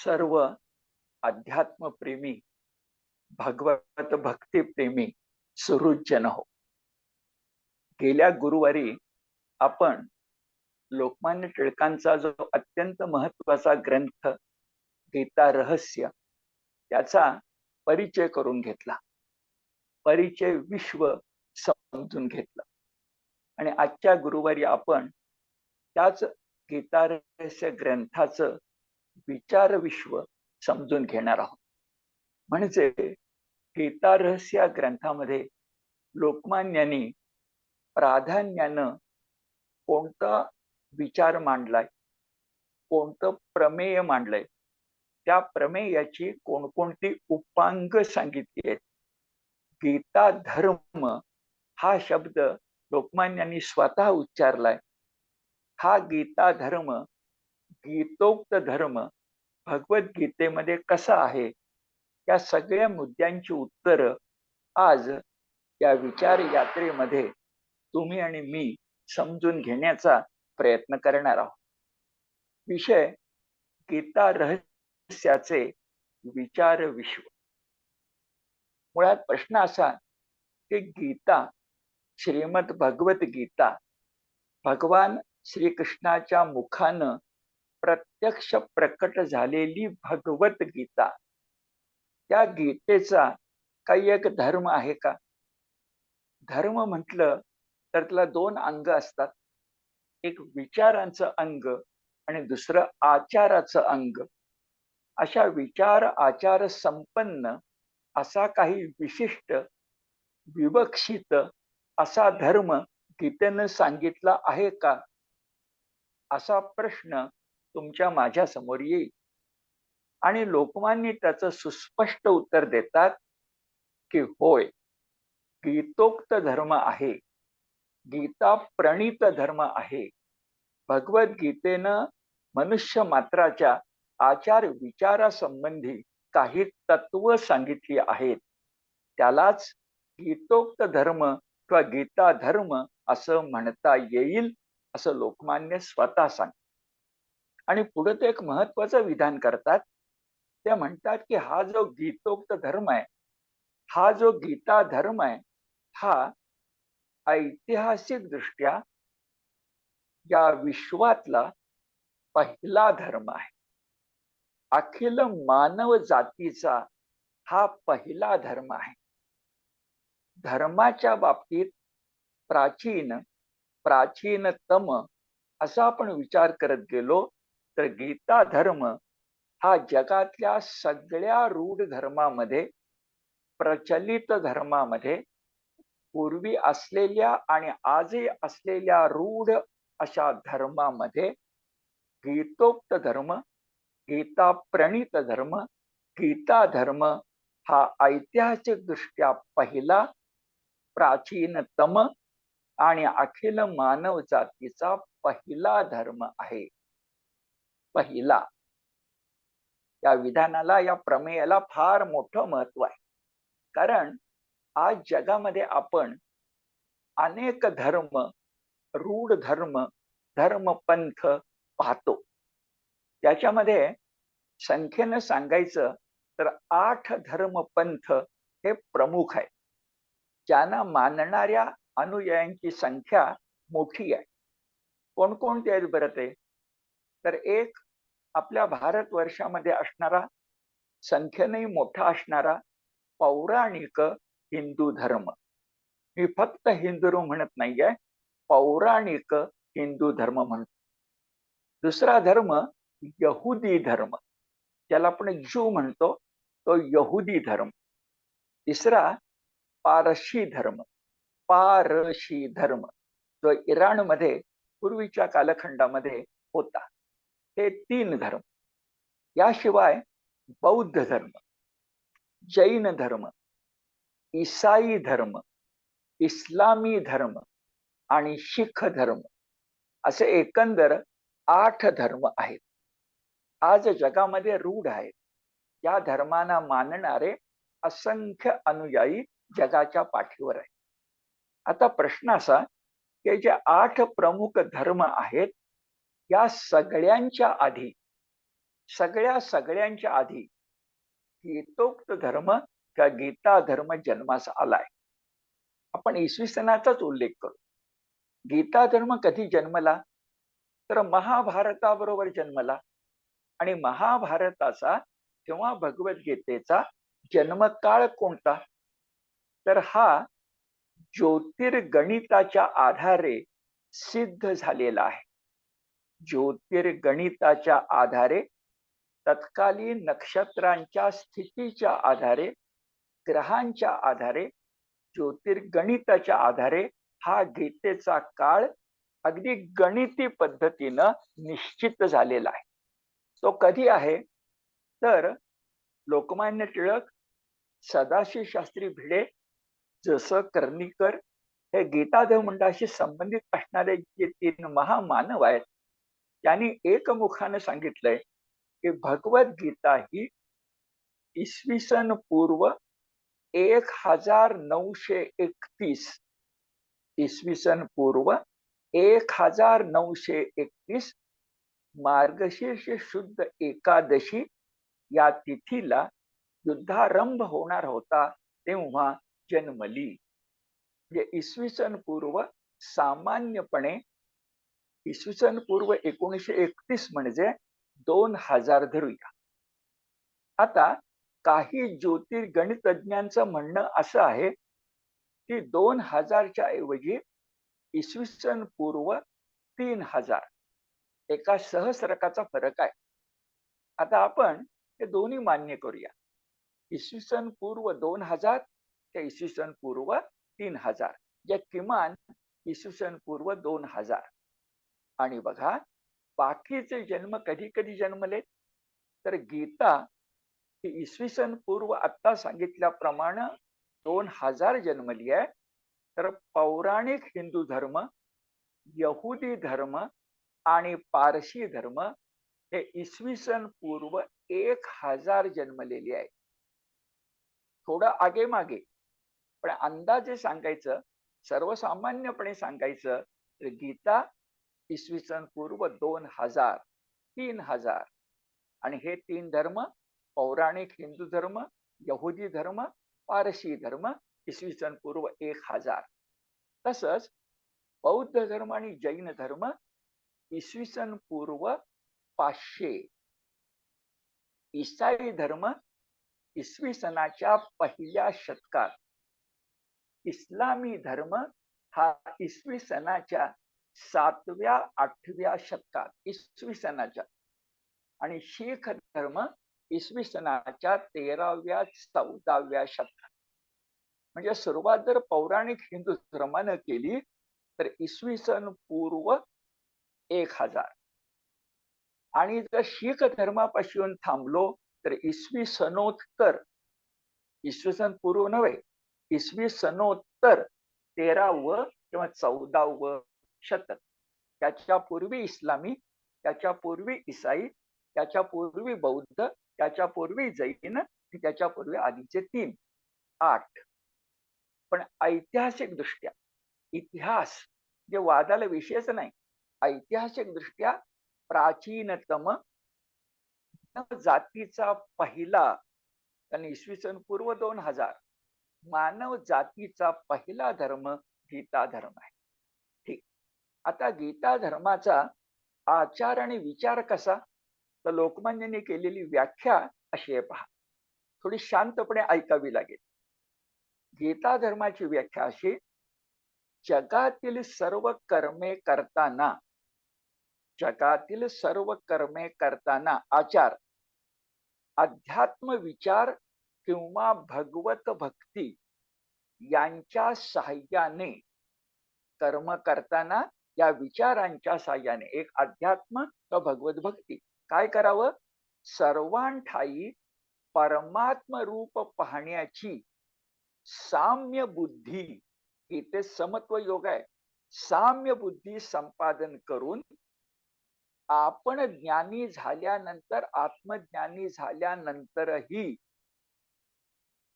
सर्व अध्यात्मप्रेमी, भगवत भक्तिप्रेमी सुहृदजन हो. गेल्या गुरुवारी आपण लोकमान्य टिळकांचा जो अत्यंत महत्वाचा ग्रंथ गीता रहस्य त्याचा परिचय करून घेतला. परिचय विश्व समजून घेतलं आणि आजच्या गुरुवारी आपण त्याच गीता रहस्य ग्रंथाचं विचार विश्व समजून घेणार आहोत. म्हणजे गीता रहस्य ग्रंथामध्ये लोकमान्यांनी प्राधान्यानं कोणता विचार मांडलाय, कोणतं प्रमेय मांडलंय, त्या प्रमेयाची कोणकोणती उपांग सांगितली आहेत. गीता धर्म हा शब्द लोकमान्यांनी स्वतः उच्चारलाय. हा गीता धर्म, गीतोक्त धर्म भगवद्गीतेमध्ये कसा आहे, या सगळ्या मुद्द्यांची उत्तरं आज या विचार यात्रेमध्ये तुम्ही आणि मी समजून घेण्याचा प्रयत्न करणार आहोत. विषय गीता रहस्याचे विचार विश्व. मुळात प्रश्न असा की गीता, श्रीमद भगवत गीता, भगवान श्रीकृष्णाच्या मुखानं प्रत्यक्ष प्रकट झालेली भगवत गीता, त्या गीतेचा काही एक धर्म आहे का? धर्म म्हटलं तर त्याला दोन अंग असतात. एक विचारांचं अंग आणि दुसरं आचाराचं अंग. अशा विचार आचार संपन्न असा काही विशिष्ट विवक्षित असा धर्म गीतेनं सांगितला आहे का, असा प्रश्न तुमच्या माझ्या समोर येईल. आणि लोकमान्य त्याचं सुस्पष्ट उत्तर देतात की होय, गीतोक्त धर्म आहे, गीता प्रणीत धर्म आहे. भगवद्गीतेनं मनुष्य मात्राच्या आचार विचारासंबंधी काही तत्व सांगितली आहेत. त्यालाच गीतोक्त धर्म किंवा गीता धर्म असं म्हणता येईल, असं लोकमान्य स्वतः सांगतात. आणि पुढे ते एक महत्वाचं विधान करतात. ते म्हणतात की हा जो गीतोक्त धर्म आहे, हा जो गीता धर्म आहे, हा ऐतिहासिक दृष्ट्या या विश्वातला पहिला धर्म आहे. अखिल मानव जातीचा हा पहिला धर्म आहे. धर्माच्या बाबतीत प्राचीन, प्राचीनतम असा आपण विचार करत गेलो तर गीता धर्म हा जगातल्या सगळ्या रूढ धर्मामध्ये, प्रचलित धर्मामध्ये, पूर्वी असलेल्या आणि आजही असलेल्या रूढ अशा धर्मामध्ये गीतोक्त धर्म, गीता प्रणीत धर्म, गीता धर्म हा ऐतिहासिक दृष्ट्या पहिला, प्राचीनतम आणि अखिल मानव जातीचा पहिला धर्म आहे. पहिला. या विधानाला, या प्रमेयाला फार मोठं महत्व आहे. कारण आज जगामध्ये आपण अनेक धर्म, रूढ धर्म, धर्मपंथ पाहतो. त्याच्यामध्ये संख्येनं सांगायचं तर 8 धर्मपंथ हे प्रमुख आहे, ज्यांना मानणाऱ्या अनुयायांची संख्या मोठी आहे. कोणकोणते आहेत बरं ते? तर एक, आपल्या भारतवर्षामध्ये असणारा, संख्येनेही मोठा असणारा पौराणिक हिंदू धर्म. मी फक्त हिंदू म्हणत नाहीये, पौराणिक हिंदू धर्म म्हणतो. दुसरा धर्म यहुदी धर्म, ज्याला आपण ज्यू म्हणतो, तो यहुदी धर्म. तिसरा पारशी धर्म, पारशी धर्म, जो इराणमध्ये पूर्वीच्या कालखंडामध्ये होता. हे 3 धर्म. याशिवाय बौद्ध धर्म, जैन धर्म, ईसाई धर्म, इस्लामी धर्म आणि शीख धर्म असे एकंदर 8 धर्म आहेत. आज जगामध्ये रूढ आहेत. या धर्मांना मानणारे असंख्य अनुयायी जगाच्या पाठीवर आहेत. आता प्रश्न असा की जे 8 प्रमुख धर्म आहेत, या सगळ्यांच्या आधी सगळ्यांच्या आधी गीतोक्त धर्म किंवा गीता धर्म जन्मास आलाय. आपण इसवी सनाचाच उल्लेख करू. गीता धर्म कधी जन्मला तर महाभारताबरोबर जन्मला. आणि महाभारताचा किंवा भगवद्गीतेचा जन्मकाळ कोणता तर हा ज्योतिर्गणिताच्या आधारे सिद्ध झालेला आहे. ज्योतिर्गणिताच्या आधारे, तत्कालीन नक्षत्रांच्या स्थितीच्या आधारे, ग्रहांच्या आधारे, ज्योतिर्गणिताच्या आधारे हा गीतेचा काळ अगदी गणिती पद्धतीनं निश्चित झालेला आहे. तो कधी आहे तर लोकमान्य टिळक, सदाशिव शास्त्री भिडे, जसं कर्णिकर हे गीताधर्म मंडळाशी संबंधित असणारे जे 3 महामानव आहेत त्यांनी एकमुखाने सांगितलंय की भगवद्गीता ही इसवी सन पूर्व 1931 इसवी सन पूर्व 1931 मार्गशीर्ष शुद्ध एकादशी या तिथीला युद्धारंभ होणार होता तेव्हा जन्मली. म्हणजे इसवी सन पूर्व सामान्यपणे इसवी सन पूर्व 1931 म्हणजे 2000 धरूया. आता काही ज्योतिर्गणितज्ञांचं म्हणणं असं आहे की 2000च्या ऐवजी इसवी सन पूर्व 3000 एका सहस्रकाचा फरक आहे. आता आपण हे दोन्ही मान्य करूया. इसवी सन पूर्व 2000 ते इसवी सन पूर्व 3000 या किमान इसवी सन पूर्व 2000. आणि बघा बाकीचे जन्म कधी कधी जन्मले तर गीता ही इसवी सन पूर्व आता सांगितल्याप्रमाणे 2000 जन्मली आहे. तर पौराणिक हिंदू धर्म, यहुदी धर्म आणि पारशी धर्म हे इसवी सन पूर्व 1000 जन्मलेली आहे. थोडं आगे मागे, पण अंदाजे सांगायचं, सर्वसामान्यपणे सांगायचं तर गीता इसवी सन पूर्व 2000 3000 आणि हे 3 धर्म पौराणिक हिंदू धर्म, यहुदी धर्म, पारशी धर्म इसवी सन पूर्व 1000. तसंच बौद्ध धर्म आणि जैन धर्म इसवी सन पूर्व 500. ईसाई धर्म इसवी सनाच्या पहिल्या शतकात. इस्लामी धर्म हा इसवी सनाच्या 7व्या 8व्या शतकात इसवी सनाच्या. आणि शीख धर्म इसवी सनाच्या 13व्या 14व्या शतकात. म्हणजे सुरुवात जर पौराणिक हिंदू धर्मानं केली तर इसवी सन पूर्व 1000. आणि जर शीख धर्मापासून थांबलो तर इसवी सनोत्तर, इसवी सन पूर्व नव्हे, इसवी सनोत्तर 13वं किंवा 14वं शतक. त्याच्या पूर्वी इस्लामी, त्याच्या पूर्वी ईसाई, त्याच्या पूर्वी बौद्ध, त्याच्या पूर्वी जैन, त्याच्या पूर्वी आधीचे 3 8. पण ऐतिहासिक दृष्ट्या, इतिहास जे वादाला विषयच नाही, ऐतिहासिक दृष्ट्या प्राचीनतम जातीचा पहिला आणि इसवी सन पूर्व 2000 मानव जातीचा पहिला धर्म गीता धर्म आहे. ठीक. आता गीता धर्माचा आचार आणि विचार कसा तर लोकमान्यांनी केलेली व्याख्या अशी आहे पहा. थोडी शांतपणे ऐकावी लागेल. गीता धर्माची व्याख्या अशी: जगातील सर्व कर्मे करताना, जगातील सर्व कर्मे करताना आचार, अध्यात्म विचार किंवा भगवत भक्ती यांच्या साहाय्याने, कर्म करताना या विचारांच्या साहाय्याने, एक अध्यात्म व भगवत भक्ती, काय करावं? सर्वांठाई परमात्म रूप पाहण्याची साम्य बुद्धी, इथे समत्व योग आहे, साम्य बुद्धी संपादन करून आपण ज्ञानी झाल्यानंतर, आत्मज्ञानी झाल्यानंतरही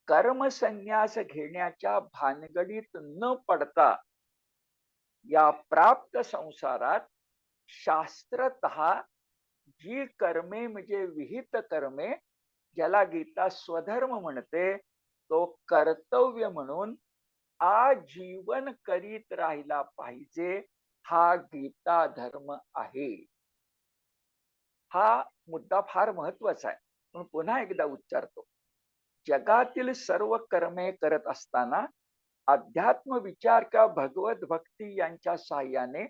कर्मसन्यास घेण्याच्या भानगडीत न पडता या प्राप्त संसारात शास्त्रतः जी कर्मे म्हणजे विहित कर्मे, ज्याला गीता स्वधर्म म्हणते, तो कर्तव्य म्हणून आजीवन करीत राहिला पाहिजे. हा गीता धर्म आहे. हा मुद्दा फार महत्वाचा आहे. पण पुन्हा एकदा उच्चारतो. जगातील सर्व कर्मे करत असताना अध्यात्म विचार किंवा भगवत भक्ती यांच्या साह्याने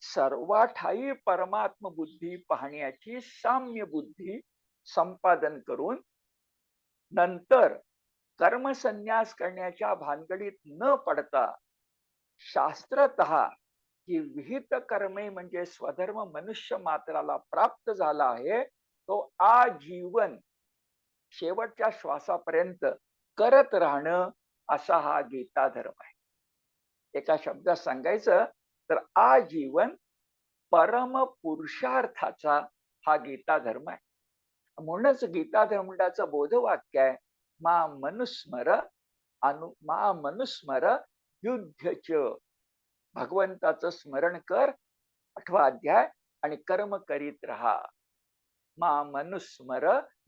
सर्वाठायी परमात्म बुद्धी पाहण्याची साम्य बुद्धी संपादन करून नंतर कर्मसन्यास करण्याच्या भानगडीत न पडता शास्त्रतः ही विहित कर्मे म्हणजे स्वधर्म मनुष्य मात्राला प्राप्त झाला आहे, तो आजीवन शेवटच्या श्वासापर्यंत करत राहणं, असा हा गीता धर्म आहे. एका शब्दात सांगायचं तर आजीवन परम पुरुषार्थाचा हा गीता धर्म आहे. म्हणूनच गीता धर्माचं बोधवाक्य आहे, मा मनुस्मर मा मनुस्मर युद्धच. भगवंताचं स्मरण कर, 8वा अध्याय, आणि कर्म करीत राहा. मा मनुस्मर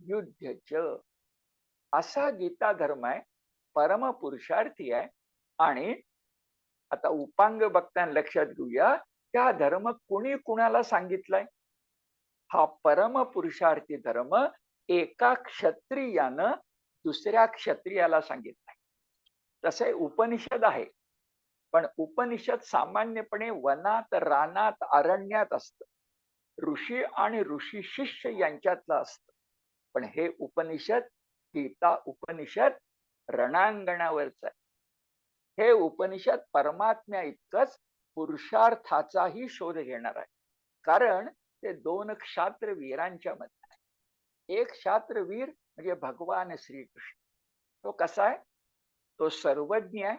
युद्धच, असा गीता धर्म आहे, परम पुरुषार्थी आहे. आणि आता उपांग बघताना लक्षात घेऊया, त्या धर्म कुणी कुणाला सांगितलाय. हा परम पुरुषार्थी धर्म एका क्षत्रियानं दुसऱ्या क्षत्रियाला सांगितलाय. तसे उपनिषद आहे, पण उपनिषद सामान्यपणे वनात, रानात, अरण्यात असतं. ऋषी आणि ऋषी शिष्य यांच्यातलं असतं. पण हे उपनिषद, गीता उपनिषद, रणांगणावरच आहे. हे उपनिषद परमात्म्या इतकंच पुरुषार्थाचाही शोध घेणार आहे. कारण ते 2 क्षात्रवीरांच्या मध्ये आहे. एक क्षात्रवीर म्हणजे भगवान श्रीकृष्ण. तो कसा आहे? तो सर्वज्ञ आहे,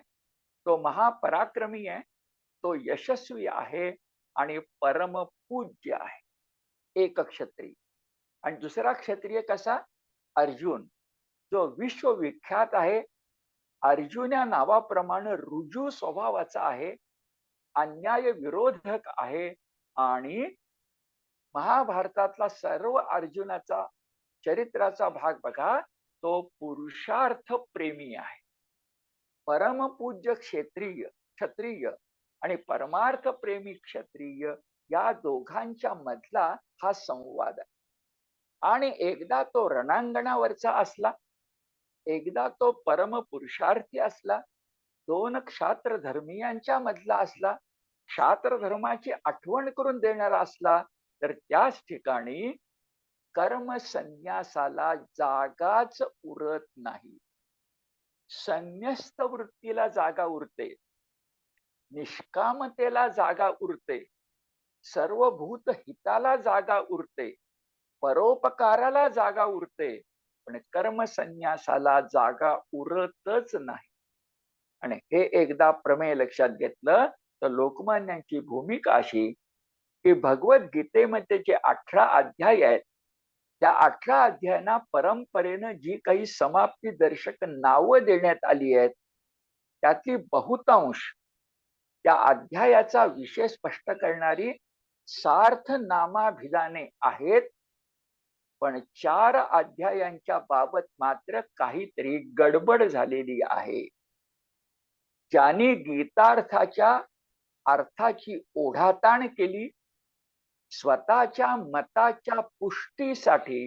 तो महापराक्रमी आहे, तो यशस्वी आहे आणि परम पूज्य आहे. एक क्षत्रिय. आणि दुसरा क्षत्रिय कसा? अर्जुन, जो विश्वविख्यात आहे. अर्जुन या नावाप्रमाणे रुजू स्वभावाचा आहे, अन्याय विरोधक आहे. आणि महाभारतातला सर्व अर्जुनाचा चरित्राचा भाग बघा, तो पुरुषार्थ प्रेमी आहे. परमपूज्य क्षत्रिय आणि परमार्थ प्रेमी क्षत्रिय, या दोघांच्या मधला हा संवाद आहे. आणि एकदा तो रणांगणावरचा असला, एकदा तो परम पुरुषार्थी असला, 2 क्षात्र धर्मीयांच्या मधला असला, क्षात्र धर्माची आठवण करून देणारा असला, तर त्याच ठिकाणी कर्म संन्यासाला जागाच उरत नाही. संन्यस्त वृत्तीला जागा उरते, निष्कामतेला जागा उरते, सर्वभूत हिताला जागा उरते, परोपकाराला जागा उरते, पण कर्म संन्यासाला जागा उरतच नाही. आणि हे एकदा प्रमेय लक्षात घेतलं तर लोकमान्यांची भूमिका अशी की भगवद्गीतेमध्ये जे 18 अध्याय आहेत, त्या 18 अध्यायांना परंपरेनं जी काही समाप्ती दर्शक नावं देण्यात आली आहेत, त्यातली बहुतांश त्या अध्यायाचा विषय स्पष्ट करणारी सार्थ नामाभिधाने आहेत. पण 4 अध्यायांच्या बाबत मात्र काहीतरी गडबड झालेली आहे. ज्यांनी गीतार्थाच्या अर्थाची ओढाताण केली, स्वतःच्या मताच्या पुष्टीसाठी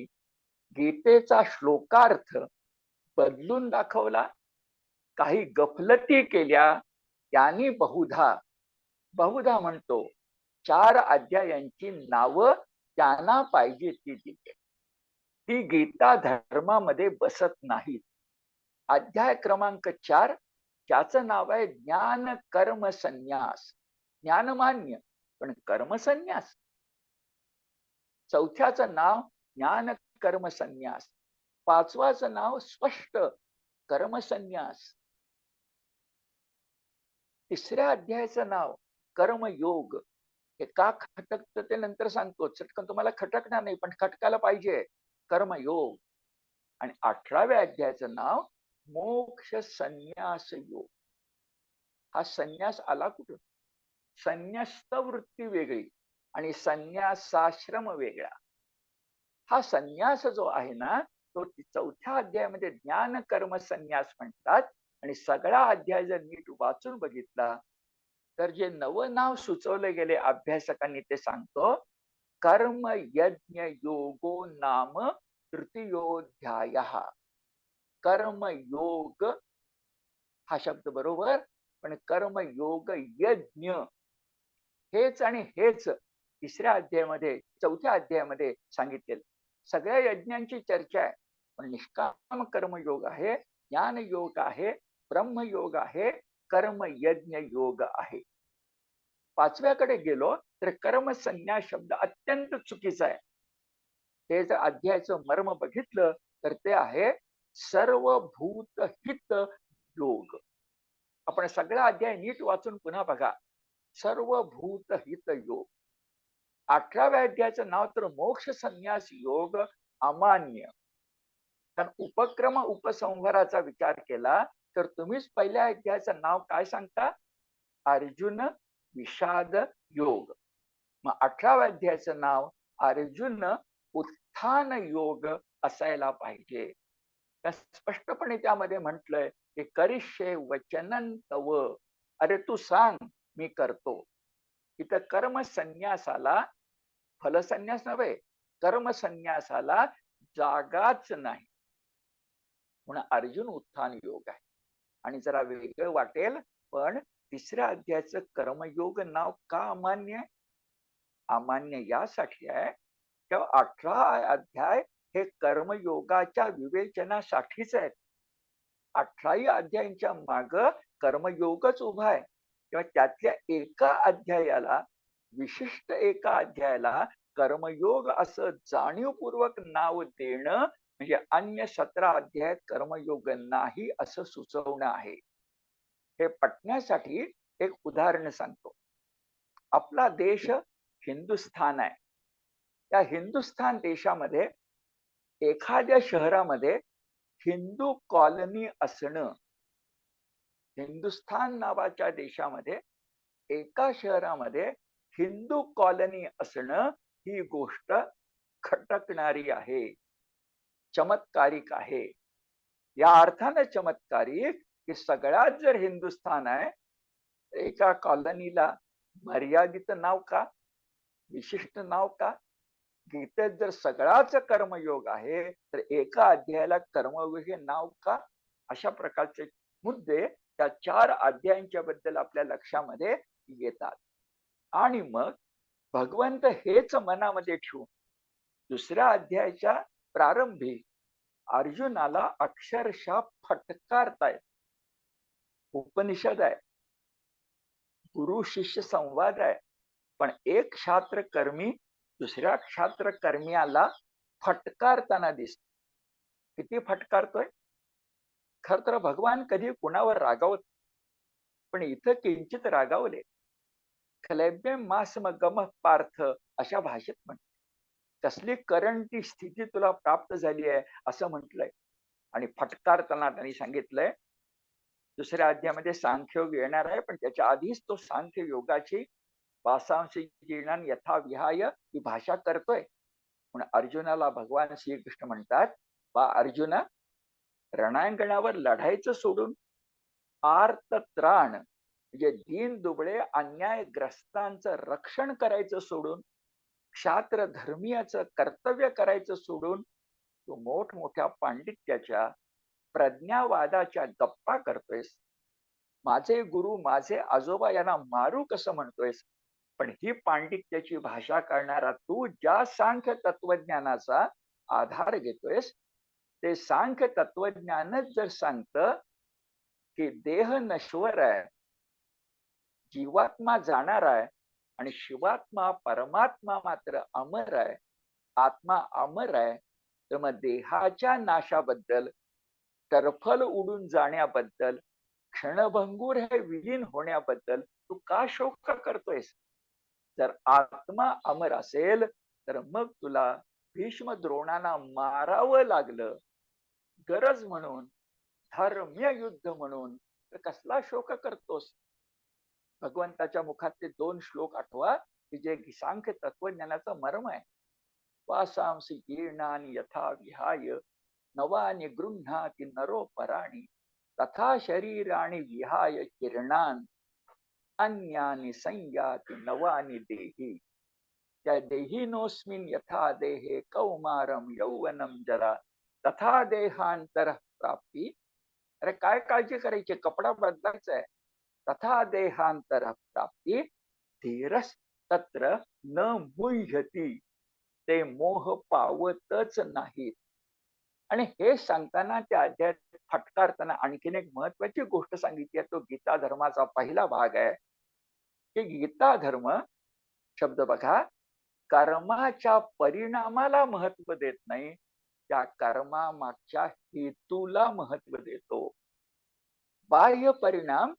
गीतेचा श्लोकार्थ बदलून दाखवला, काही गफलती केल्या, त्यांनी बहुधा म्हणतो 4 अध्यायांची नावं त्यांना पाहिजे ती दिली. ती गीता धर्मामध्ये बसत नाहीत. अध्याय क्रमांक 4, त्याचं नाव आहे ज्ञान कर्म संन्यास. ज्ञान मान्य, पण कर्म संन्यास. 4थ्याचं नाव ज्ञान कर्म संन्यास. 5वाचं नाव स्पष्ट कर्मसन्यास. 3ऱ्या अध्यायाचं नाव कर्मयोग. हे का खटकतं ते नंतर सांगतो. चटकन तुम्हाला खटकणार नाही, पण खटकायला पाहिजे. कर्मयोग. आणि 18व्या अध्यायाचं नाव मोक्ष संन्यास योग. हा संन्यास आला कुठून? संन्यस्त वृत्ती वेगळी आणि संन्यासाश्रम वेगळा. हा संन्यास जो आहे ना, तो चौथ्या अध्यायामध्ये ज्ञान कर्म संन्यास म्हणतात. आणि सगळा अध्याय जर नीट वाचून बघितला तर जे नवं नाव सुचवले गेले अभ्यासकांनी ते सांगतो, कर्म यज्ञ योगो नाम तृतीयोध्याय. कर्म योग हा शब्द बरोबर, पण कर्म योग यज्ञ हेच आणि हेच तिसऱ्या अध्यायामध्ये चौथ्या अध्यायामध्ये सांगितलेलं. सगळ्या यज्ञांची चर्चा आहे, पण निष्काम कर्मयोग आहे, ज्ञान योग आहे, ब्रह्मयोग आहे, कर्म यज्ञ योग आहे. पाचव्याकडे गेलो तर कर्म संन्यास शब्द अत्यंत चुकीचा आहे. ते जर अध्यायाचं मर्म बघितलं तर ते आहे सर्वभूत हित योग. आपण सगळा अध्याय नीट वाचून पुन्हा बघा. सर्वभूत हित योग. 18व्या अध्यायाचं नाव तर मोक्ष संन्यास योग अमान्य. कारण उपक्रम उपसंहाराचा विचार केला तर तुम्हीच पहिल्या अध्यायाचं नाव काय सांगता? अर्जुन विषाद योग. मग 18व्या अध्यायाचं नाव अर्जुन उत्थान योग असायला पाहिजे. स्पष्टपणे त्यामध्ये म्हटलंय की करिष्ये वचनं तव. अरे तू सांग, मी करतो. इथं कर्म संन्यासाला, फलसन्यास नव्हे, कर्म संन्यासाला जागाच नाही. म्हणून अर्जुन उत्थान योग आहे. आणि जरा वेगळं वाटेल, पण तिसऱ्या अध्यायाचं कर्मयोग नाव का अमान्य आहे? अमान्य यासाठी आहे की 18 अध्याय हे कर्मयोगाच्या विवेचनासाठीच आहेत. 18 अध्यायांच्या माग कर्मयोगच उभा आहे. किंवा त्यातल्या एका अध्यायाला, विशिष्ट एका अध्यायाला कर्मयोग असं जाणीवपूर्वक नाव देणं म्हणजे अन्य 17 अध्यायात कर्मयोग नाही असं सुचवणं आहे. हे पटण्यासाठी एक उदाहरण सांगतो. आपला देश हिंदुस्थान आहे. त्या हिंदुस्थान देशामध्ये एखाद्या शहरामध्ये हिंदू कॉलनी असणं, हिंदुस्थान नावाच्या देशामध्ये एका शहरामध्ये हिंदू कॉलनी असणं ही गोष्ट खटकणारी आहे, चमत्कारिक आहे. या अर्थानं चमत्कारिक की सगळ्यात जर हिंदुस्थान आहे, एका कॉलनीला मर्यादित नाव का, विशिष्ट नाव का? गीतेत जर सगळाच कर्मयोग आहे तर एका अध्यायाला कर्मयोग हे नाव का? अशा प्रकारचे मुद्दे त्या 4 अध्यायांच्या बद्दल आपल्या लक्षामध्ये येतात. आणि मग भगवंत हेच मनामध्ये ठेवून दुसऱ्या अध्यायाच्या प्रारंभी अर्जुनाला अक्षरशः फटकारतायत. उपनिषद आहे, गुरु शिष्य संवाद आहे, पण एक क्षात्रकर्मी दुसऱ्या क्षात्रकर्मियाला फटकारताना दिसतो. किती फटकारतोय? खर तर भगवान कधी कुणावर रागावत, पण इथं किंचित रागावले. क्लैब्य मासम गम पार्थ अशा भाषेत म्हणते. कसली करंटी स्थिती तुला प्राप्त झाली आहे असं म्हटलंय. आणि फटकारताना त्यांनी सांगितलंय, दुसऱ्या अध्यायामध्ये सांख्योग येणार आहे, पण त्याच्या आधीच तो सांख्य योगाची वासांशी जीर्णान यथा विहाय ही भाषा करतोय. म्हणून अर्जुनाला भगवान श्रीकृष्ण म्हणतात, बा अर्जुना, रणांगणावर लढायचं सोडून आर्त त्राण म्हणजे दीन दुबळे अन्यायग्रस्तांचं रक्षण करायचं सोडून, क्षात्र धर्मीयाचं कर्तव्य करायचं सोडून तू मोठमोठ्या पांडित्याच्या प्रज्ञावादाच्या गप्पा करतोयस. माझे गुरु, माझे आजोबा यांना मारू कसं म्हणतोयस? पण ही पांडित्याची भाषा करणारा तू ज्या सांख्य तत्वज्ञानाचा आधार घेतोयस, ते सांख्य तत्वज्ञानच जर सांगतं की देह नश्वर आहे, जीवात्मा जाणार आहे आणि शिवात्मा परमात्मा मात्र अमर आहे, आत्मा अमर आहे, तर मग देहाच्या नाशाबद्दल, टरफल उडून जाण्याबद्दल, क्षणभंगूर हे विलीन होण्याबद्दल तू का शोक करतोयस? जर आत्मा अमर असेल तर मग तुला भीष्म द्रोणांना मारावं लागलं गरज म्हणून, धर्म्य युद्ध म्हणून, तर कसला शोक करतोस? भगवंताच्या मुखातले 2 श्लोक आठवा की जे सांख्य तत्वज्ञानाचं मर्म आहे. वासांसी जीर्णानि यथा विहाय नवानि गृह्णाति नरोपराणि तथा शरीराणि विहाय जीर्णान् अन्यानि संयाति नवानि देहि त्या देहिनोऽस्मिन् यथा देहे कौमारं यौवनं जरा तथा देहांतर प्राप्ती. अरे काय काळजी करायची, कपडा बदलायचा आहे. तथा देहांतर प्राप्ती धीरस तत्र न मुह्यती, ते मोह पावतच नाहीत. आणि हे सांगताना त्या अध्यायात फटकारताना आणखीन एक महत्वाची गोष्ट सांगितली आहे. तो गीता धर्माचा पहिला भाग आहे की गीता धर्म शब्द बघा, कर्माच्या परिणामाला महत्व देत नाही, त्या कर्मामागच्या हेतूला महत्व देतो. बाह्य परिणाम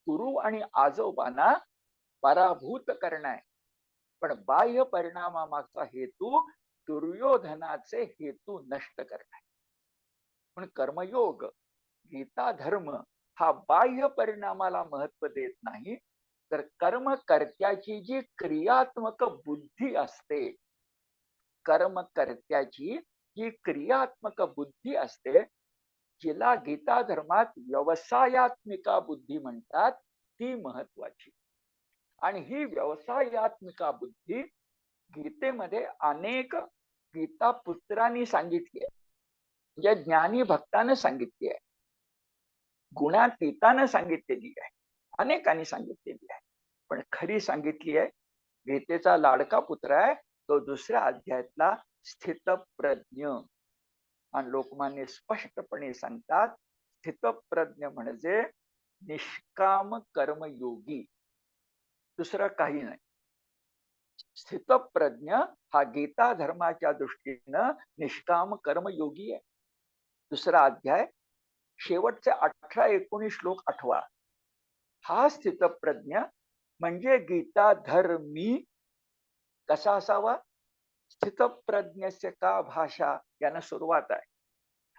गुरु आणि आजोबांना पराभूत करणे, पण बाह्य परिणामामागचा हेतू दुर्योधनाचे हेतू नष्ट करणे. पण कर्मयोग गीता धर्म हा बाह्य परिणामाला महत्व देत नाही, तर कर्म कर्त्याची जी क्रियात्मक बुद्धी असते, कर्म कर्त्याची जी क्रियात्मक बुद्धी असते, जिला गीता धर्मात व्यवसायात्मिका बुद्धी म्हणतात, ती महत्वाची. आणि ही व्यवसायात्मिका बुद्धी गीतेमध्ये अनेक गीता पुत्रांनी सांगितली आहे, म्हणजे ज्ञानी भक्तानं सांगितली आहे, गुणातीतानं सांगितलेली आहे, अनेकांनी सांगितलेली आहे. पण खरी सांगितली आहे, गीतेचा लाडका पुत्र आहे तो दुसऱ्या अध्यायातला स्थितप्रज्ञ. आणि लोकमान्य स्पष्टपणे सांगतात, स्थितप्रज्ञ म्हणजे निष्काम कर्मयोगी, दुसरं काही नाही. स्थितप्रज्ञ हा गीता धर्माच्या दृष्टीनं निष्काम कर्मयोगी आहे. दुसरा अध्याय शेवटचे 18-19 श्लोक आठवा. हा स्थितप्रज्ञ म्हणजे गीता धर्मी कसा असावा? स्थितप्रज्ञस्य का भाषा यानं सुरुवात आहे,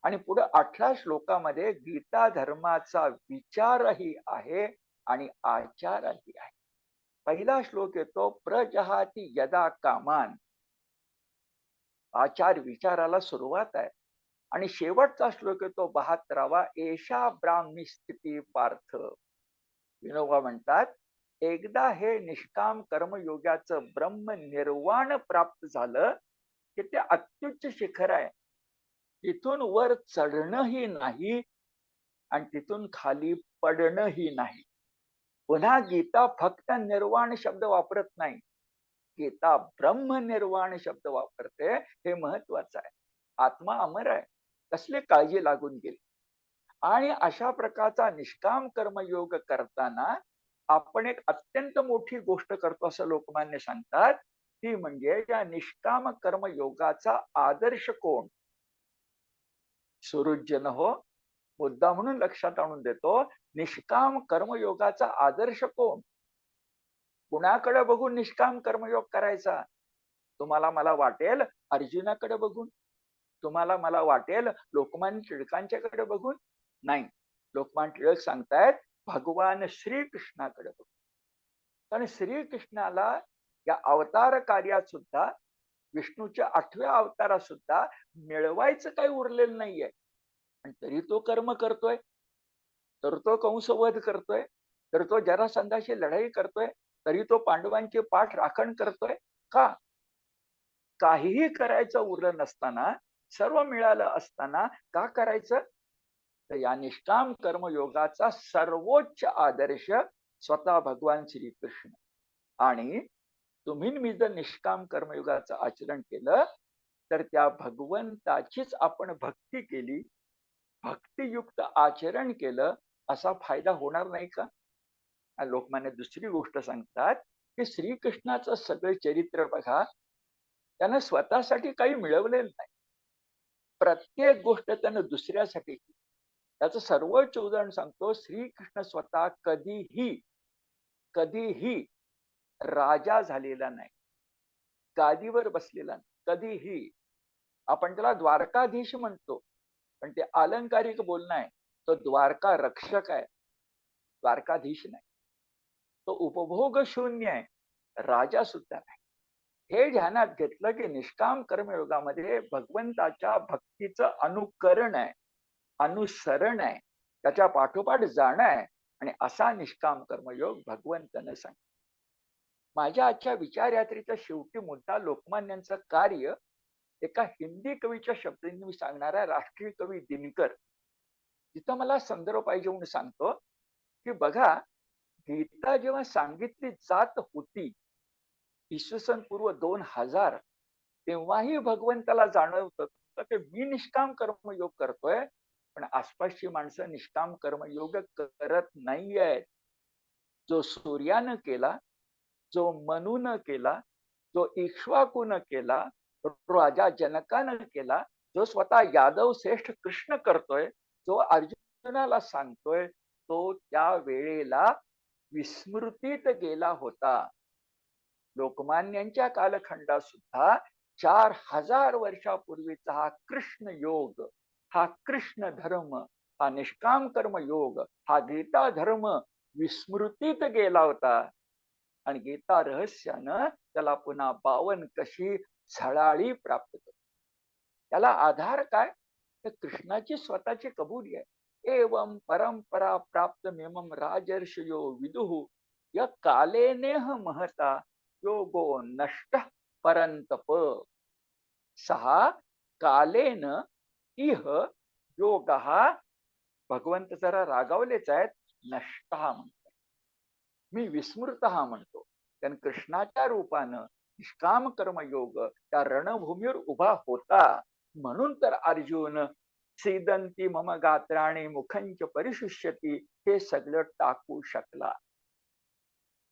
आणि पुढे 18 श्लोकामध्ये गीता धर्माचा विचारही आहे आणि आचारही आहे. पहिला श्लोक येतो प्रजहाती यदा कामान, आचार विचाराला सुरुवात आहे. आणि शेवटचा श्लोक येतो 72वा, एषा ब्राह्मी स्थिती पार्थ. विनोबा म्हणतात, एकदा हे निष्काम कर्मयोगाचं ब्रह्म निर्वाण प्राप्त झालं की ते अत्युच्च शिखर आहे. तिथून वर चढणंही नाही आणि तिथून खाली पडणंही नाही. पुन्हा गीता फक्त निर्वाण शब्द वापरत नाही, गीता ब्रह्म निर्वाण शब्द वापरते. हे महत्वाचं आहे. आत्मा अमर आहे, कसली काळजी लागून गेली. आणि अशा प्रकारचा निष्काम कर्मयोग करताना आपण एक अत्यंत मोठी गोष्ट करतो असं लोकमान्य सांगतात. ती म्हणजे या निष्काम कर्मयोगाचा आदर्श कोण? सुरुज्जन हो, मुद्दा म्हणून लक्षात आणून देतो, निष्काम कर्मयोगाचा आदर्श कोण? कुणाकडे बघून निष्काम कर्मयोग करायचा? तुम्हाला मला वाटेल अर्जुनाकडे बघून, तुम्हाला मला वाटेल लोकमान्य टिळकांच्याकडे बघून? नाही. लोकमान्य टिळक सांगतायत भगवान श्रीकृष्णाकडे बघून. कारण श्रीकृष्णाला या अवतार कार्यात सुद्धा, विष्णूच्या 8व्या अवतारात सुद्धा मिळवायचं काही उरलेलं नाहीये, आणि तरी तो कर्म करतोय, तर तो कंसवध करतोय, तर तो जरासंधाशी लढाई करतोय, तरी तो पांडवांची पाठ राखण करतोय. का? काहीही करायचं उरलं नसताना, सर्व मिळालं असताना का करायचं? तर या निष्काम कर्मयोगाचा सर्वोच्च आदर्श स्वतः भगवान श्रीकृष्ण. आणि तुम्ही मी जर निष्काम कर्मयोगाचं आचरण केलं तर त्या भगवंताचीच आपण भक्ती केली, भक्तियुक्त आचरण केलं, असा फायदा होणार नाही का? लोकमान्य दुसरी गोष्ट सांगतात की श्रीकृष्णाचं सगळे चरित्र बघा, त्यानं स्वतःसाठी काही मिळवलेलं नाही. प्रत्येक गोष्ट त्यानं दुसऱ्यासाठी केली. त्याचं सर्वोच्च उदाहरण सांगतो, श्रीकृष्ण स्वतः कधीही कधीही राजा झालेला नाही, गादीवर बसलेला नाही, कधीही. आपण त्याला द्वारकाधीश म्हणतो, पण ते अलंकारिक बोलणं आहे. तो द्वारका रक्षक आहे, द्वारकाधीश नाही. तो उपभोग शून्य आहे, राजा सुद्धा नाही. हे ध्यानात घेतलं की निष्काम कर्मयोगामध्ये भगवंताच्या भक्तीचं अनुकरण आहे, अनुसरण आहे, त्याच्या पाठोपाठ जाणं आहे. आणि असा निष्काम कर्मयोग भगवंतानं सांग. माझ्या आजच्या विचारयात्रेचा शेवटी मुद्दा लोकमान्यांचं कार्य एका हिंदी कवीच्या शब्दांनी मी सांगणारा राष्ट्रीय कवी दिनकर, तिथं मला संदर्भ पाहिजे म्हणून सांगतो की बघा, गीता जेव्हा सांगितली जात होती इसवी सन पूर्व 2000, तेव्हाही भगवंताला जाणवत होतं की मी निष्काम कर्मयोग करतोय, पण आसपासची माणसं निष्काम कर्मयोग करत नाहीयेत. जो सूर्यानं केला, जो मनूनं केला, जो इक्ष्वाकूनं केला, राजा जनकानं केला, जो स्वतः यादव श्रेष्ठ कृष्ण करतोय, जो अर्जुनाला सांगतोय, तो त्या वेळेला विस्मृतीत गेला होता. लोकमान्यांच्या कालखंडात सुद्धा 4000 वर्षापूर्वीचा हा कृष्ण योग, हा कृष्ण धर्म, हा निष्काम कर्म योग, हा गीता धर्म विस्मृतीत गेला होता. आणि गीता रहस्यानं त्याला पुन्हा पावन कशी झळाळी प्राप्त करतो. त्याला आधार काय? तर कृष्णाची स्वतःची कबुली आहे. एवं परंपरा प्राप्त मेमम राजर्षयो विदुः या कालेनेह महता योगो नष्ट परंतप. सहा कालेन इह योग, भगवंत जरा रागावलेच आहेत, नष्ट म्हणतो, मी विस्मृत म्हणतो. कारण कृष्णाच्या रूपानं निष्काम कर्मयोग त्या रणभूमीवर उभा होता. म्हणून तर अर्जुन सीदंती मम गात्राणी मुखंच परिशुष्यती हे सगळं टाकू शकला.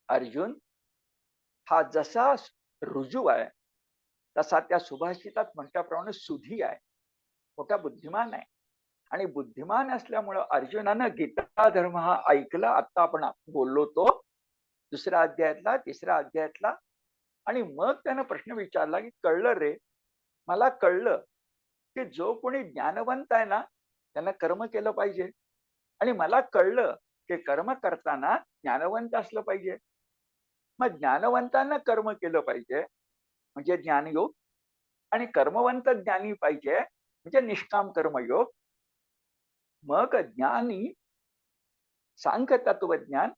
अर्जुन हा जसा रुजू आहे, तसा त्या सुभाषितात म्हटल्याप्रमाणे सुधी आहे, मोठा बुद्धिमान आहे. आणि बुद्धिमान असल्यामुळं अर्जुनानं गीता धर्म हा ऐकला. आता आपण बोललो तो दुसऱ्या अध्यायातला, तिसऱ्या अध्यायातला. आणि मग त्यानं प्रश्न विचारला की कळलं रे, मला कळलं की जो कोणी ज्ञानवंत आहे ना, त्यानं कर्म केलं पाहिजे. आणि मला कळलं की कर्म करताना ज्ञानवंत असलं पाहिजे. मग ज्ञानवंतांना कर्म केलं पाहिजे म्हणजे ज्ञानयोग, आणि कर्मवंत ज्ञानी पाहिजे म्हणजे निष्काम कर्मयोग. मग ज्ञानी सांग तत्वज्ञान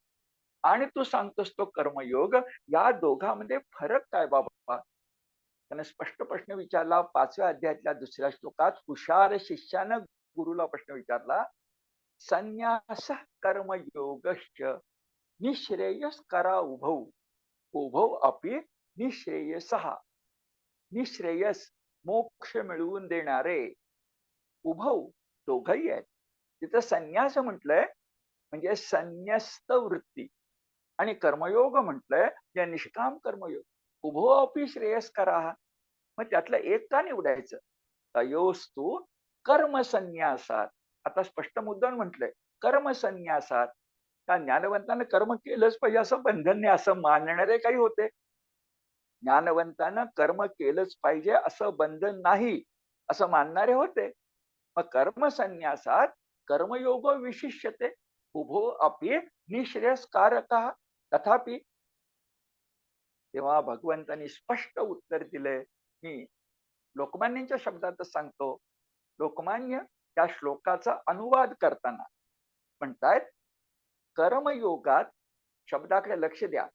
आणि तू सांगतोस तो कर्मयोग, या दोघांमध्ये फरक काय बाबा? त्याने स्पष्ट प्रश्न विचारला. 5व्या अध्यायातल्या दुसऱ्या श्लोकात हुशार शिष्यानं गुरुला प्रश्न विचारला, संन्यास कर्मयोगश्च निःश्रेयस्करा उभौ उभौ अपि निःश्रेयसः. निःश्रेयस मोक्ष मिळवून देणारे, उभौ दोघही आहेत. तिथं संन्यास म्हटलंय म्हणजे संन्यस्त वृत्ती, आणि कर्मयोग म्हटलंय या निष्काम कर्मयोग. उभो अपि श्रेयस्करा, मग त्यातलं एक का निवडायचं? तयोस्तु कर्मसन्यासात. आता स्पष्ट मुद्दाम म्हटलंय कर्मसन्यासात. त्या ज्ञानवंतानं कर्म केलंच पाहिजे असं बंधन नाही, असं मानणारे काही होते. ज्ञानवंतानं कर्म केलंच पाहिजे असं बंधन नाही असं मानणारे होते. मग कर्मसन्यासात कर्मयोग विशिष्यते उभो अपि निःश्रेयस्कारक. तथापि तेव्हा भगवंतांनी स्पष्ट उत्तर दिले. मी लोकमान्यांच्या शब्दातच सांगतो. लोकमान्य त्या श्लोकाचा अनुवाद करताना म्हणतायत, कर्मयोगात, शब्दाकडे लक्ष द्या,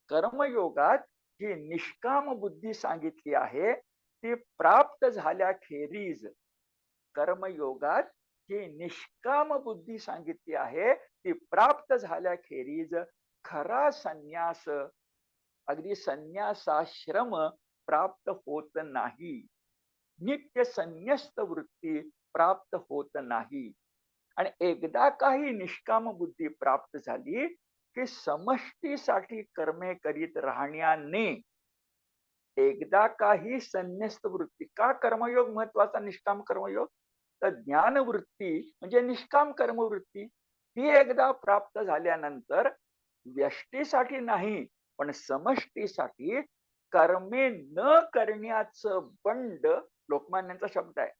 कर्मयोगात जी निष्काम बुद्धी सांगितली आहे ती प्राप्त झाल्याखेरीज, कर्मयोगात जी निष्काम बुद्धी सांगितली आहे ती प्राप्त झाल्याखेरीज खरा संन्यास, अगदी संन्यासाश्रम प्राप्त होत नाही. नित्य संन्यस्त वृत्ती प्राप्त होत नाही. आणि एकदा काही निष्काम बुद्धी प्राप्त झाली की समष्टीसाठी कर्मे करीत राहण्याने, एकदा काही संन्यस्त वृत्ती, का कर्मयोग महत्वाचा निष्काम कर्मयोग? तर ज्ञानवृत्ती म्हणजे निष्काम कर्मवृत्ती, ती एकदा प्राप्त झाल्यानंतर व्यष्टीसाठी नाही पण समष्टीसाठी कर्मे न करण्याचं बंड, लोकमान्यांचा शब्द आहे,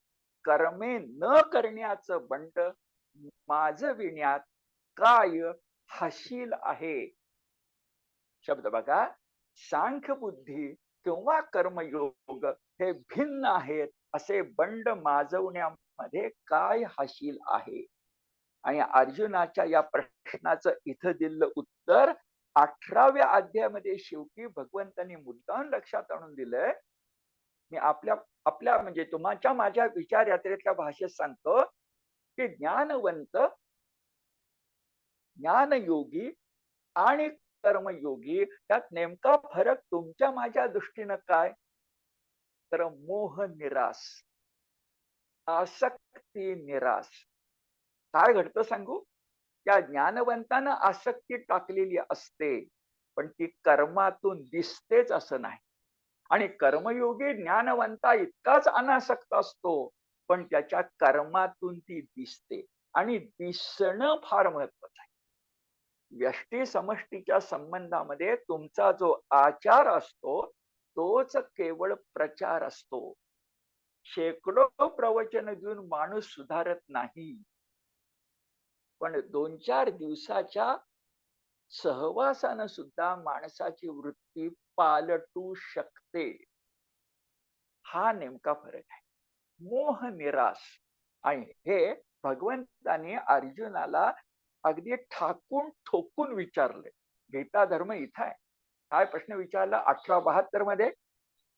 कर्मे न करण्याचं बंड माझं विण्यात काय हशील आहे. शब्द बघा, सांख्य बुद्धी किंवा कर्मयोग हे भिन्न आहेत असे बंड माजवण्यामध्ये काय हाशील आहे. आणि अर्जुनाच्या या प्रश्नाचं इथं दिलेलं उत्तर 18व्या अध्यायामध्ये शेवटी भगवंतांनी मुद्दाम लक्षात आणून दिलंय. मी आपल्या आपल्या म्हणजे तुमच्या माझ्या विचार यात्रेतल्या भाषेत सांगतो की ज्ञानवंत, ज्ञानयोगी आणि कर्मयोगी यात नेमका फरक तुमच्या माझ्या दृष्टीनं काय, तर मोह निराश, आसक्ती निराश. काय घडतं सांगू, त्या ज्ञानवंतानं आसक्ती टाकलेली असते पण ती कर्मातून दिसतेच असं नाही. आणि कर्मयोगी ज्ञानवंता इतकाच अनासक्त असतो पण त्याच्या कर्मातून ती दिसते. आणि दिसणं फार महत्वाचं आहे. व्यष्टी समष्टीच्या संबंधामध्ये तुमचा जो आचार असतो तोच केवळ प्रचार असतो. शेकडो प्रवचन देऊन माणूस सुधारत नाही, पण 2-4 दिवसाच्या सहवासानं सुद्धा माणसाची वृत्ती पालटू शकते. हा नेमका फरक आहे, मोह निराश. आणि हे भगवंताने अर्जुनाला अगदी ठाकून ठोकून विचारले. गीता धर्म इथं आहे. काय प्रश्न विचारला 1872 मध्ये,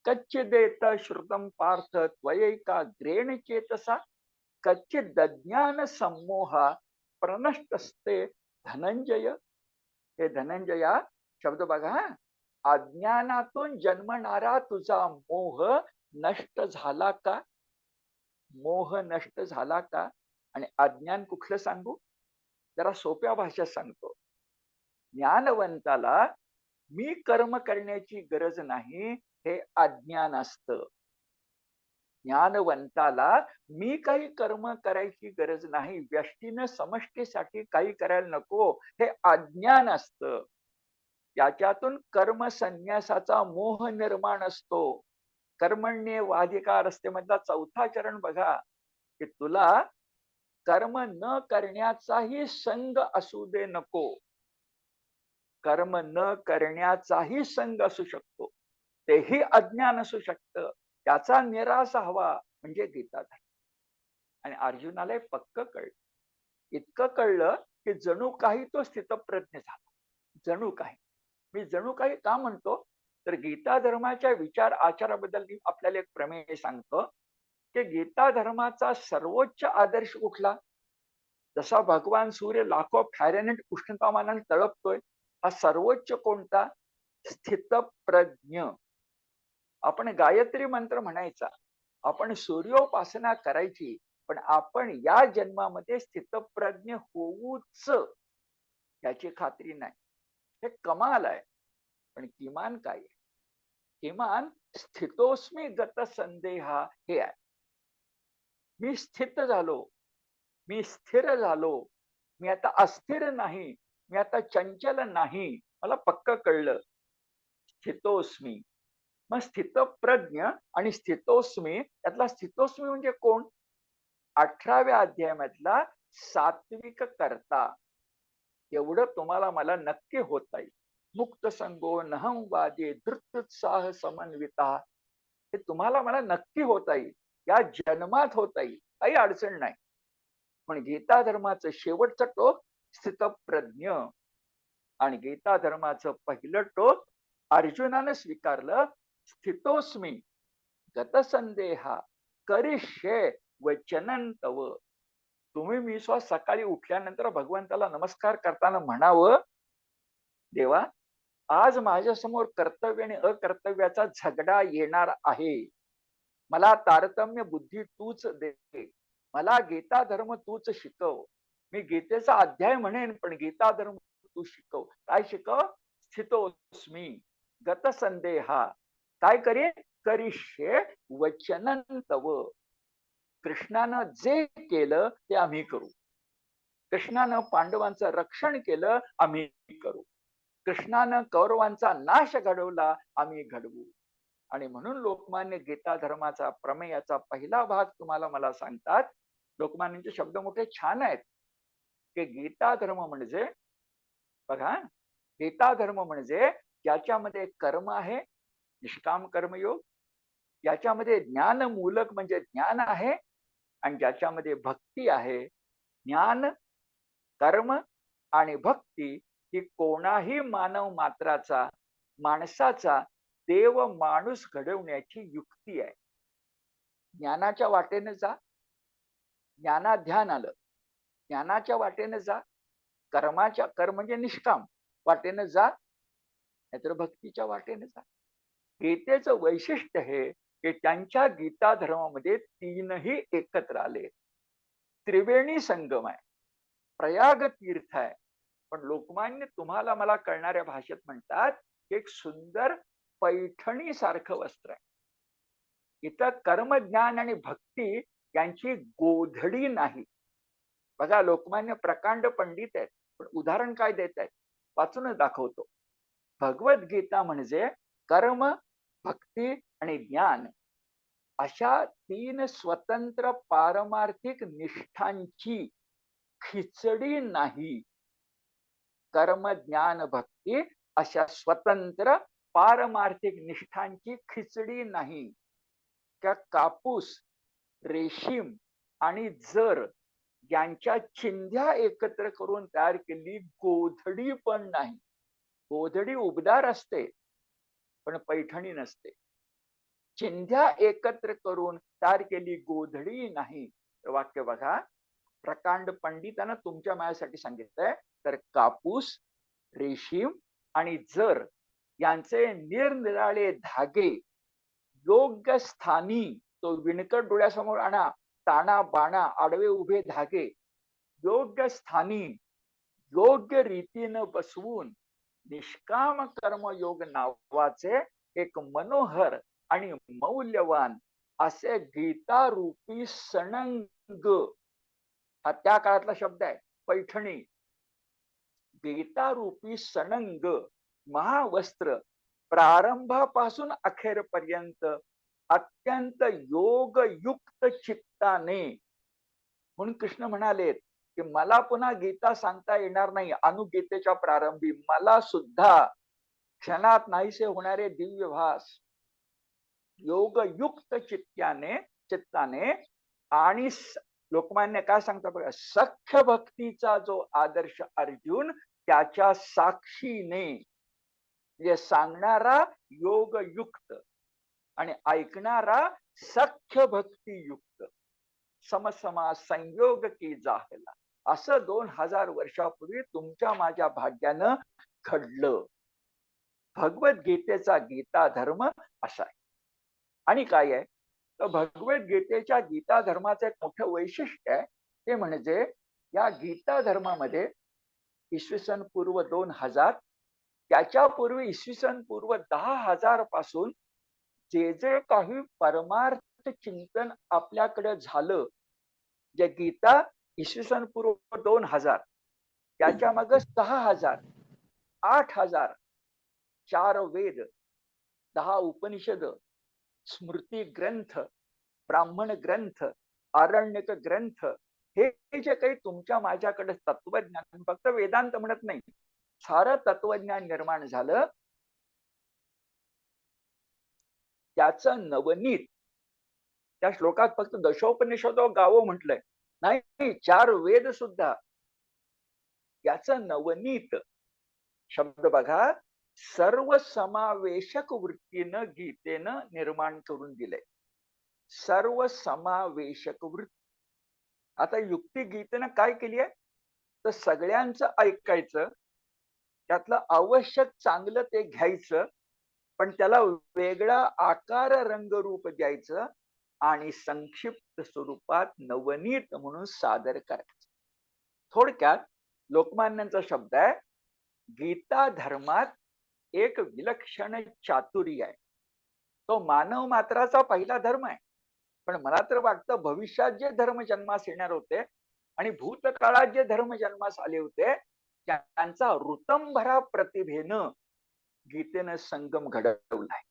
कच्चिदेत श्रुतम पार्थ त्वयैकाग्रेण चेतसा कच्चिद अज्ञान सम्मोहा प्रनष्टस्ते धनंजय. हे धनंजया शब्द बघा, अज्ञानातून जन्मणारा तुझा मोह नष्ट झाला का, मोह नष्ट झाला का. आणि अज्ञान कुठलं सांगू, जरा सोप्या भाषेत सांगतो. ज्ञानवंताला मी कर्म करण्याची गरज नाही हे अज्ञान असतं. ज्ञानवंताला मी काही कर्म करायची गरज नाही, व्यष्टीनं समष्टीसाठी काही करायला नको हे अज्ञान असतं. त्याच्यातून कर्म संन्यासाचा मोह निर्माण असतो. कर्मण्येवाधिकार मधला 4था चरण बघा, की तुला कर्म न करण्याचाही संग असू दे नको. कर्म न करण्याचाही संग असू शकतो, तेही अज्ञान असू शकतं. त्याचा निराश हवा म्हणजे गीताधर्म. आणि अर्जुनाला पक्क कळलं, इतकं कळलं की जणू काही तो स्थितप्रज्ञ झाला. जणू काही, मी जणू काही का म्हणतो, तर गीता धर्माच्या विचार आचाराबद्दल मी आपल्याला एक प्रमेय सांगतो की गीता धर्माचा सर्वोच्च आदर्श कुठला. जसा भगवान सूर्य लाखो फॅरेनेट उष्णतामानाने तळपतोय, हा सर्वोच्च कोणता, स्थितप्रज्ञ. आपण गायत्री मंत्र म्हणायचा, आपण सूर्योपासना करायची, पण आपण या जन्मामध्ये स्थितप्रज्ञ होऊच याची खात्री नाही. हे कमाल आहे. पण किमान काय, किमान स्थितोस्मी गत संदेहा हे आहे. मी स्थित झालो, मी स्थिर झालो, मी आता अस्थिर नाही, मी आता चंचल नाही, मला पक्क कळलं. स्थितोस्मी, मग स्थितप्रज्ञ आणि स्थितोस्मी, त्यातला स्थितोस्मी म्हणजे कोण, 18व्या अध्यायामधला सात्विक कर्ता. एवढं तुम्हाला मला नक्की होता येईल. मुक्त संगो नहम वादे धृत्युत्साह समन्विता, हे तुम्हाला मला नक्की होता येईल, या जन्मात होता येईल, काही अडचण नाही. पण गीता धर्माचं शेवटचं टोक स्थितप्रज्ञ. आणि गीता धर्माचं पहिलं टोक अर्जुनानं स्वीकारलं, स्थितोस्मी गतसंदेहा करिष्ये वचनं तव. तुम्ही मी सकाळी उठल्यानंतर भगवंताला नमस्कार करताना म्हणावं, देवा आज माझ्या समोर कर्तव्य आणि अकर्तव्याचा झगडा येणार आहे, मला तारतम्य बुद्धी तूच दे, मला गीता धर्म तूच शिकव. मी गीतेचा अध्याय म्हणेन पण गीता धर्म तू शिकव. काय शिकव, स्थितोस्मी गतसंदेहा, काय करेन, करिष्ये वचनं तव. कृष्णानं जे केलं ते आम्ही करू. कृष्णानं पांडवांचं रक्षण केलं, आम्ही करू. कृष्णानं कौरवांचा नाश घडवला, आम्ही घडवू. आणि म्हणून लोकमान्य गीता धर्माचा प्रमेयाचा पहिला भाग तुम्हाला मला सांगतात. लोकमान्यांचे शब्द मोठे छान आहेत की गीता धर्म म्हणजे, बघा, गीता धर्म म्हणजे ज्याच्यामध्ये कर्म आहे निष्काम कर्मयोग याच्यामध्ये ज्ञानमूलक म्हणजे ज्ञान आहे, आणि ज्याच्यामध्ये भक्ती आहे. ज्ञान, कर्म आणि भक्ती ही कोणाही मानव मात्राचा, माणसाचा देव माणूस घडवण्याची युक्ती आहे. ज्ञानाच्या वाटेने जा, ज्ञानात ध्यान आलं, ज्ञानाच्या वाटेने जा, कर्म म्हणजे निष्काम वाटेने जा, नाहीतर भक्तीच्या वाटेने जा. गीतेचं वैशिष्ट्य हे की त्यांच्या गीता धर्मामध्ये तीनही एकत्र आले. त्रिवेणी संगम आहे, प्रयाग तीर्थ आहे. पण लोकमान्य तुम्हाला मला कळणाऱ्या भाषेत म्हणतात, एक सुंदर पैठणी सारखं वस्त्र आहे. इथं कर्म, ज्ञान आणि भक्ती यांची गोधडी नाही. बघा, लोकमान्य प्रकांड पंडित आहेत, पण उदाहरण काय देत आहेत वाचूनच दाखवतो. भगवद्गीता म्हणजे कर्म, भक्ती आणि ज्ञान अशा तीन स्वतंत्र पारमार्थिक निष्ठांची खिचडी नाही. कर्म, ज्ञान, भक्ती अशा स्वतंत्र पारमार्थिक निष्ठांची खिचडी नाही. त्या कापूस, रेशीम आणि जर यांच्या चिंध्या एकत्र करून तयार केलेली गोधडी पण नाही. गोधडी उबदार असते पण पैठणी नसते. चिंध्या एकत्र करून तयार केली गोधडी नाही. तर वाक्य बघा, प्रकांड पंडितांना तुमच्या माझ्यासाठी सांगितलंय. तर कापूस, रेशीम आणि जर यांचे निरनिराळे धागे योग्य स्थानी, तो विणकर डोळ्यासमोर आणा, ताणा बाणा आडवे उभे धागे योग्य स्थानी योग्य रीतीनं बसवून निष्काम कर्मयोग नावाचे एक मनोहर आणि मौल्यवान असे गीतारूपी सणंग, हा त्या काळातला शब्द आहे, पैठणी. गीतारूपी सणंग महावस्त्र प्रारंभापासून अखेरपर्यंत अत्यंत योगयुक्त चित्ताने, म्हणून कृष्ण म्हणाले की मला पुन्हा गीता सांगता येणार नाही. अनुगीतेच्या प्रारंभी मला सुद्धा क्षणात नाहीसे होणारे दिव्य भास योगयुक्त चित्ताने आणि लोकमान्य काय सांगता बघा, सख्य भक्तीचा जो आदर्श अर्जुन त्याच्या साक्षीने, जे सांगणारा योगयुक्त आणि ऐकणारा सख्य भक्तियुक्त, समसमा संयोग की जाहला, असं 2000 वर्षापूर्वी तुमच्या माझ्या भाग्यानं घडलं. भगवद्गीतेचा गीता धर्म असा आहे. आणि काय आहे तर भगवद्गीतेच्या गीता धर्माचं एक मोठं वैशिष्ट्य आहे, ते म्हणजे या गीता धर्मामध्ये इसवी सन पूर्व 2000, त्याच्यापूर्वी इसवी सन पूर्व 10,000 पासून जे जे काही परमार्थ चिंतन आपल्याकडे झालं, जे गीता इसवी सन पूर्व 2000, त्याच्या मग 6,000, 8,000, 4 वेद, 10 उपनिषद, स्मृती ग्रंथ, ब्राह्मण ग्रंथ, आरण्यक ग्रंथ, हे जे काही तुमच्या माझ्याकडे तत्वज्ञान, फक्त वेदांत म्हणत नाही, सारं तत्वज्ञान निर्माण झालं, त्याचं नवनीत त्या श्लोकात फक्त दशोपनिषद गावो म्हटलंय नाही, 4 वेद सुद्धा, याचं नवनीत शब्द बघा, सर्व समावेशक वृत्तीनं गीतेनं निर्माण करून दिलंय. सर्व समावेशक वृत्ती. आता युक्ती गीतेनं काय केली आहे तर सगळ्यांचं ऐकायचं, त्यातलं आवश्यक चांगलं ते घ्यायचं, पण त्याला वेगळा आकार रंगरूप द्यायचं आणि संक्षिप्त स्वरूपात नवनीत म्हणून सादर करायचं. थोडक्यात लोकमान्यांचा शब्द आहे, गीता धर्मात एक विलक्षण चातुर्य आहे. तो मानव मात्राचा पहिला धर्म आहे. पण मला तर वाटतं भविष्यात जे धर्म जन्मास येणार होते आणि भूतकाळात जे धर्म जन्मास आले होते, त्यांचा ऋतंभरा प्रतिभेनं गीतेनं संगम घडवलाय.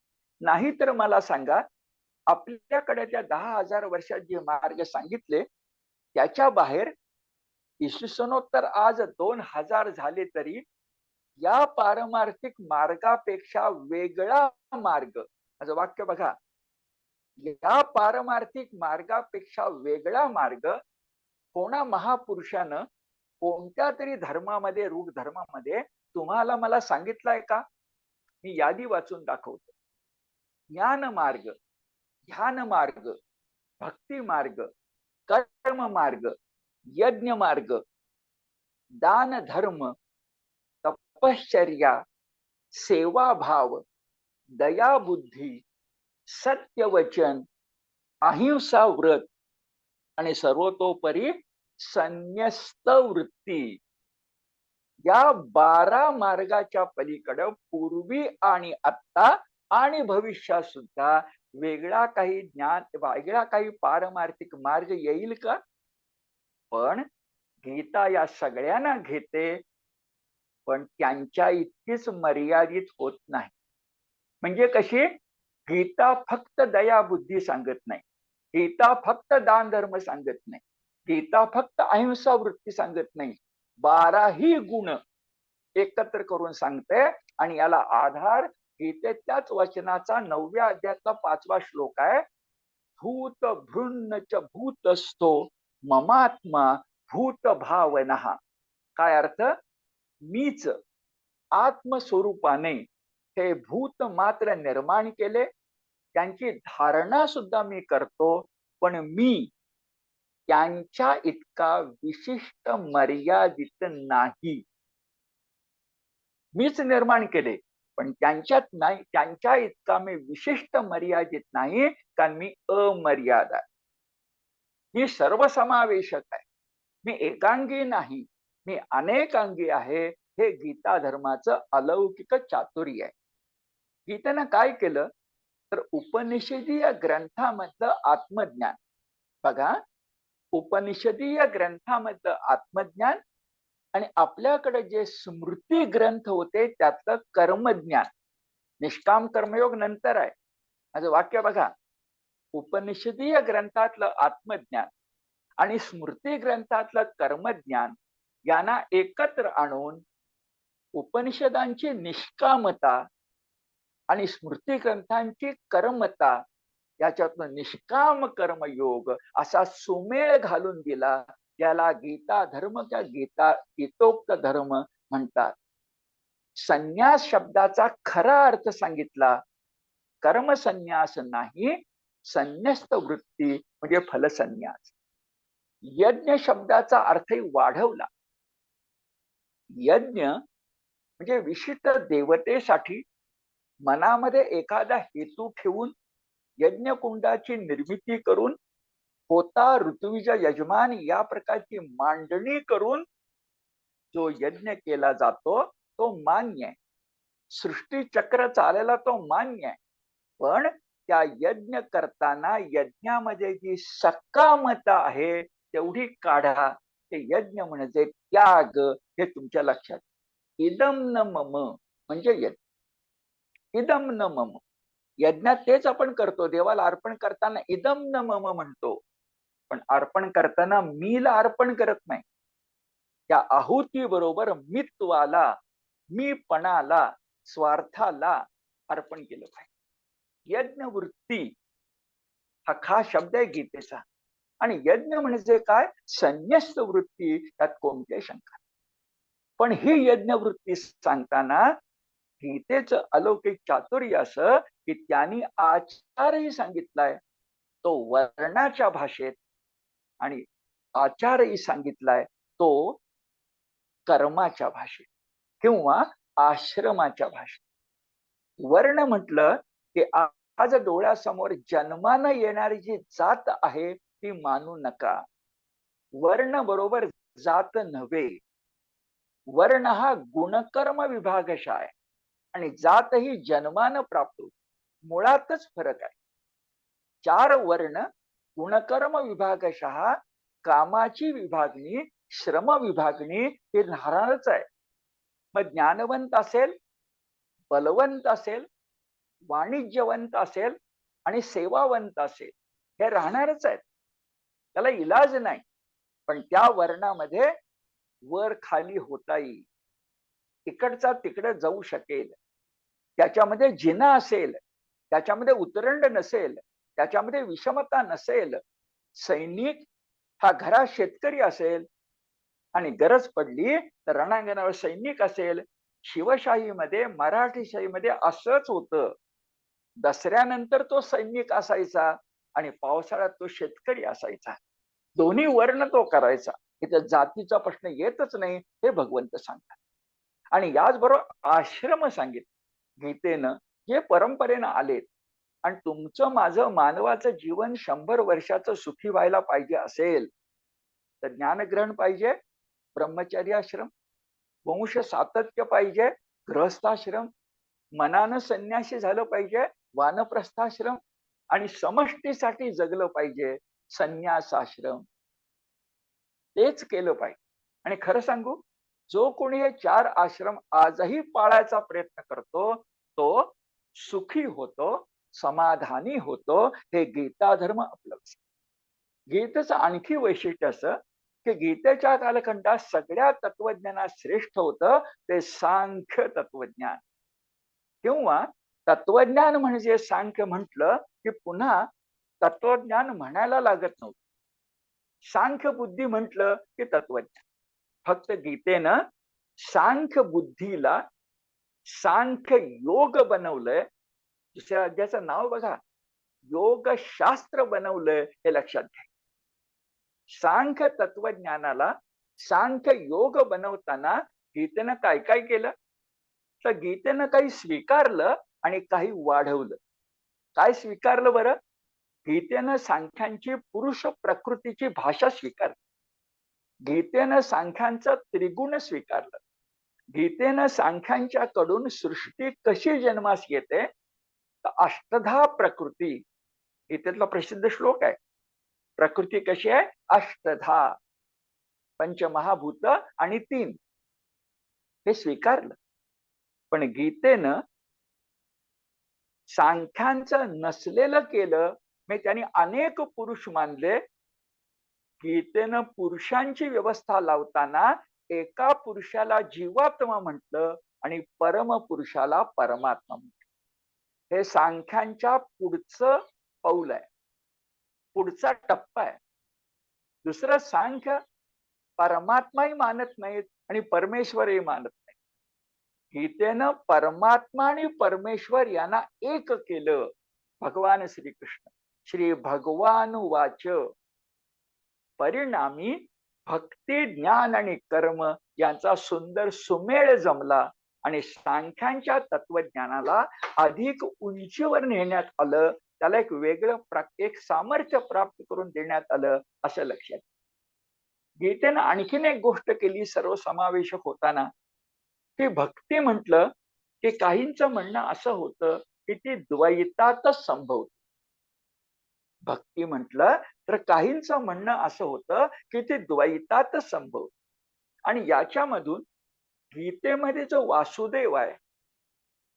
नाही तर मला सांगा, आपल्याकडे त्या 10,000 वर्षात जे मार्ग सांगितले त्याच्या बाहेर इसवी सनोत्तर आज 2000 झाले तरी या पारमार्थिक मार्गापेक्षा वेगळा मार्ग माझं वाक्य बघा, या पारमार्थिक मार्गापेक्षा वेगळा मार्ग कोणा महापुरुषानं कोणत्या तरी धर्मामध्ये, रूढ धर्मामध्ये तुम्हाला मला सांगितलाय का? मी यादी वाचून दाखवतो. ज्ञान मार्ग, ध्यान मार्ग, भक्ती मार्ग, कर्म मार्ग, यज्ञ मार्ग, दान धर्म, तपश्चर्या, सेवाभाव, दया बुद्धी, सत्यवचन, अहिंसा व्रत आणि सर्वतोपरी संन्यस्त वृत्ती, या 12 मार्गाच्या पलीकडे पूर्वी आणि आता आणि भविष्यात सुद्धा वेगळा काही ज्ञान, वेगळा काही पारमार्थिक मार्ग येईल का? पण गीता या सगळ्यांना घेते, पण त्यांच्या इतकीच मर्यादित होत नाही. म्हणजे कशी? गीता फक्त दया बुद्धी सांगत नाही, गीता फक्त दान धर्म सांगत नाही, गीता फक्त अहिंसा वृत्ती सांगत नाही, 12ही गुण एकत्र करून सांगते. आणि याला आधार गीतेच्याच वचनाचा 9व्या अध्यायातला 5वा श्लोक आहे. भूत भृन्न च भूतस्थो ममात्मा भूत भावना. काय अर्थ? मीच आत्मस्वरूपाने हे भूत मात्र निर्माण केले, त्यांची धारणा सुद्धा मी करतो, पण मी त्यांच्या इतका विशिष्ट मर्यादित नाही. मीच निर्माण केले, पण त्यांच्यात नाही, त्यांच्या इतका मी विशिष्ट मर्यादित नाही, कारण मी अमर्याद आहे. मी सर्वसमावेशक आहे. मी एकांगी नाही, मी अनेकांगी आहे. हे गीता धर्माचं अलौकिक चातुर्य आहे. गीतेनं काय केलं तर उपनिषदीय ग्रंथामधलं आत्मज्ञान बघा, उपनिषदीय ग्रंथामधलं आत्मज्ञान आणि आपल्याकडे जे स्मृती ग्रंथ होते त्यातलं कर्मज्ञान, निष्काम कर्मयोग नंतर आहे. माझं वाक्य बघा, उपनिषदीय ग्रंथातलं आत्मज्ञान आणि स्मृती ग्रंथातलं कर्मज्ञान यांना एकत्र आणून उपनिषदांची निष्कामता आणि स्मृती ग्रंथांची कर्मता याच्यातनं निष्काम कर्मयोग असा सुमेळ घालून दिला. याला गीता धर्म किंवा गीतोक्त धर्म म्हणतात. संन्यास शब्दाचा खरा अर्थ सांगितला. कर्मसन्यास नाही, संन्यस्त वृत्ती म्हणजे फलसन्यास. यज्ञ शब्दाचा अर्थही वाढवला. यज्ञ म्हणजे विशिष्ट देवतेसाठी मनामध्ये एखादा हेतू ठेवून यज्ञकुंडाची निर्मिती करून होता ऋत्विज यजमान या प्रकारची मांडणी करून जो यज्ञ केला जातो तो मान्य आहे. सृष्टी चक्र चालायला तो मान्य आहे. पण त्या यज्ञ करताना यज्ञामध्ये जी सकामता आहे तेवढी काढा. ते यज्ञ म्हणजे त्याग, हे तुमच्या लक्षात. इदम न मम म्हणजे यज्ञ. इदम न मम, यज्ञात तेच आपण करतो. देवाला अर्पण करताना इदम न मम म्हणतो, पण अर्पण करताना मीला अर्पण करत नाही. त्या आहुती बरोबर मित्वाला, मीपणाला, स्वार्थाला अर्पण केलं पाहिजे. यज्ञ वृत्ती हा खास शब्द आहे गीतेचा. आणि यज्ञ म्हणजे काय? संन्यस्त वृत्ती, त्यात कोणत्याही शंका. पण ही यज्ञ वृत्ती सांगताना गीतेचं अलौकिक चातुर्य असं की त्यांनी आचारही सांगितलाय तो वर्णाच्या भाषेत, आणि आचारही सांगितलाय तो कर्माच्या भाषेत किंवा आश्रमाच्या भाषेत. वर्ण म्हटलं की आज डोळ्यासमोर जन्मानं येणारी जी जात आहे ती मानू नका. वर्ण बरोबर जात नव्हे. वर्ण हा गुणकर्म विभागश आहे आणि जात ही जन्मानं प्राप्त होते. मुळातच फरक आहे. 4 वर्ण गुणकर्म विभागशः, कामाची विभागणी, श्रम विभागणी हे राहणारच आहे. मग ज्ञानवंत असेल, बलवंत असेल, वाणिज्यवंत असेल आणि सेवावंत असेल, हे राहणारच आहेत. त्याला इलाज नाही. पण त्या वर्णामध्ये वर खाली होता येईल, इकडचा तिकडे जाऊ शकेल, त्याच्यामध्ये जिना असेल, त्याच्यामध्ये उतरंड नसेल, त्याच्यामध्ये विषमता नसेल, सैनिक हा घरात शेतकरी असेल आणि गरज पडली तर रणांगणावर सैनिक असेल. शिवशाहीमध्ये, मराठीशाहीमध्ये असंच होतं. दसऱ्यानंतर तो सैनिक असायचा आणि पावसाळ्यात तो शेतकरी असायचा. दोन्ही वर्ण तो करायचा. इथं जातीचा प्रश्न येतच नाही, हे भगवंत सांगतात. आणि याचबरोबर आश्रम सांगितले गीतेनं, जे परंपरेनं आलेत. आणि तुमचं माझं मानवाचं जीवन 100 वर्षाचं सुखी व्हायला पाहिजे असेल तर ज्ञानग्रहण पाहिजे, ब्रह्मचर्याश्रम, वंश सातत्य पाहिजे, गृहस्थाश्रम, मनानं संन्यासी झालं पाहिजे, वानप्रस्थाश्रम, आणि समष्टीसाठी जगलं पाहिजे, संन्यासाश्रम. तेच केलं पाहिजे. आणि खरं सांगू, जो कोणी हे 4 आश्रम आजही पाळायचा प्रयत्न करतो, तो सुखी होतो, समाधानी होतो. हे गीता धर्म आपल्याला सांगतो. गीतेचं आणखी वैशिष्ट्य असं की गीतेच्या कालखंडात सगळ्या तत्वज्ञानात श्रेष्ठ होतं ते सांख्य तत्वज्ञान. किंवा तत्वज्ञान म्हणजे सांख्य म्हटलं की पुन्हा तत्वज्ञान म्हणायला लागत नव्हतं. सांख्य बुद्धी म्हटलं की तत्वज्ञान. फक्त गीतेनं सांख्य बुद्धीला सांख्य योग बनवलंय. दुसऱ्या अध्यायाचं नाव बघा, योगशास्त्र बनवलंय, हे लक्षात घ्या. सांख्य तत्वज्ञानाला सांख्य योग बनवताना गीतेनं काय काय केलं, तर गीतेनं काही स्वीकारलं आणि काही वाढवलं. काय स्वीकारलं बरं? गीतेनं सांख्यांची पुरुष प्रकृतीची भाषा स्वीकारली. गीतेनं सांख्यांचं त्रिगुण स्वीकारलं. गीतेनं सांख्यांच्याकडून सृष्टी कशी जन्मास येते, तर अष्टधा प्रकृती, गीतेतला प्रसिद्ध श्लोक आहे. प्रकृती कशी आहे? अष्टधा, पंचमहाभूत आणि 3, हे स्वीकारलं. पण गीतेनं सांख्यांचं नसलेलं केलं. मी त्यांनी अनेक पुरुष मानले. गीतेनं पुरुषांची व्यवस्था लावताना एका पुरुषाला जीवात्मा म्हटलं आणि परमपुरुषाला परमात्मा म्हटलं. हे सांख्यांच्या पुढचं पाऊल आहे, पुढचा टप्पा आहे. दुसरं सांख्य परमात्माही मानत नाहीत आणि परमेश्वरही मानत नाही. गीतेनं परमात्मा आणि परमेश्वर यांना एक केलं. भगवान श्रीकृष्ण, श्री भगवान वाच, परिणामी भक्ती, ज्ञान आणि कर्म यांचा सुंदर सुमेळ जमला आणि सांख्यांच्या तत्वज्ञानाला अधिक उंचीवर नेण्यात आलं. त्याला एक वेगळं एक सामर्थ्य प्राप्त करून देण्यात आलं, असं लक्षात. गीतेनं आणखीन एक गोष्ट केली सर्वसमावेशक होताना, की भक्ती म्हटलं की काहींचं म्हणणं असं होतं की ती द्वैतातच संभवते. भक्ती म्हटलं तर काहींचं म्हणणं असं होतं की ती द्वैतातच संभवते. आणि याच्यामधून गीतेमध्ये जो वासुदेव आहे,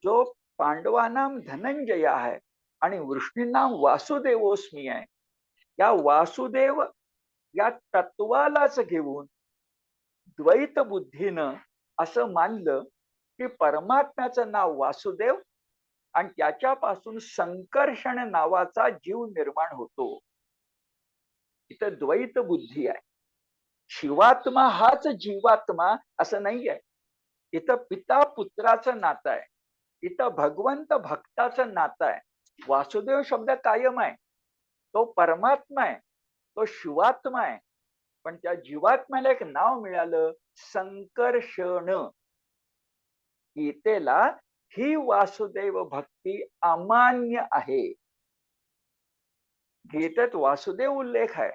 जो पांडवानाम धनंजय आहे आणि वृष्णीनाम वासुदेवोस्मी आहे, या वासुदेव या तत्वालाच घेऊन द्वैत बुद्धीनं असं मानलं की परमात्म्याचं नाव वासुदेव आणि त्याच्यापासून संकर्षण नावाचा जीव निर्माण होतो. इथं द्वैत बुद्धी आहे. शिवात्मा हाच जीवात्मा असं नाहीये. इथं पिता पुत्राचं नातं आहे. इथं भगवंत भक्ताचं नातं आहे. वासुदेव शब्द कायम आहे, तो परमात्मा आहे, तो शिवात्मा आहे. पण त्या जीवात्म्याला एक नाव मिळालं, संकर्षण. गीतेला ही वासुदेव भक्ती अमान्य आहे. गीतेत वासुदेव उल्लेख आहे,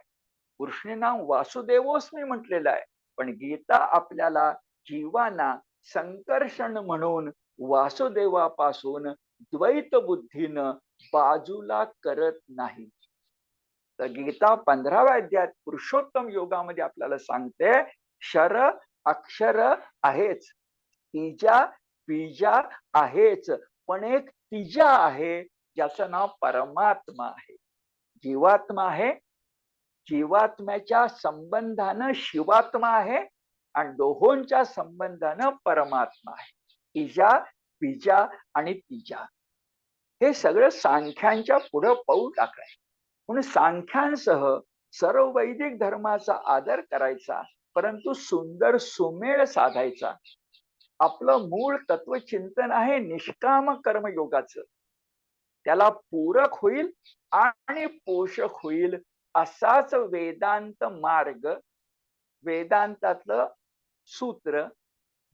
कृष्णनाम वासुदेवोस्मी म्हटलेलं आहे. पण गीता आपल्याला जीवाना संकर्षण म्हणून वासुदेवापासून द्वैत बुद्धीनं बाजूला करत नाही. तर गीता 15व्या अध्यायात पुरुषोत्तम योगामध्ये आपल्याला सांगते, क्षर अक्षर आहेच, तिजा बीजा आहेच, पण एक तिजा आहे ज्याचं नाव परमात्मा आहे. जीवात्मा आहे, जीवात्म्याच्या संबंधानं शिवात्मा आहे आणि दोहोंच्या संबंधानं परमात्मा आहे. इजा, बीजा आणि तिजा. हे सगळं सांख्यांच्या पुढं पाऊल टाकलंय. म्हणून सांख्यांसह सर्व वैदिक धर्माचा आदर करायचा, परंतु सुंदर सुमेळ साधायचा. आपलं मूळ तत्वचिंतन आहे निष्काम कर्मयोगाचं. त्याला पूरक होईल आणि पोषक होईल असाच वेदांत मार्ग, वेदांतातलं सूत्र,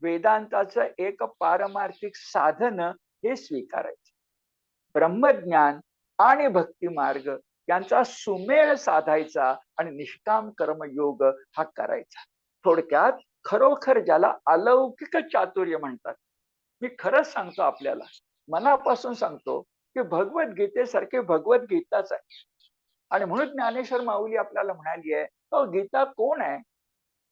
वेदांताचं एक पारमार्थिक साधन हे स्वीकारायचं. ब्रह्मज्ञान आणि भक्ती मार्ग यांचा सुमेळ साधायचा आणि निष्काम कर्मयोग हा करायचा. थोडक्यात खरोखर ज्याला अलौकिक चातुर्य म्हणतात. मी खरंच सांगतो आपल्याला, मनापासून सांगतो की भगवद्गीतेसारखे भगवद्गीताच आहे. आणि म्हणून ज्ञानेश्वर माऊली आपल्याला म्हणाली आहे, तो गीता कोण आहे?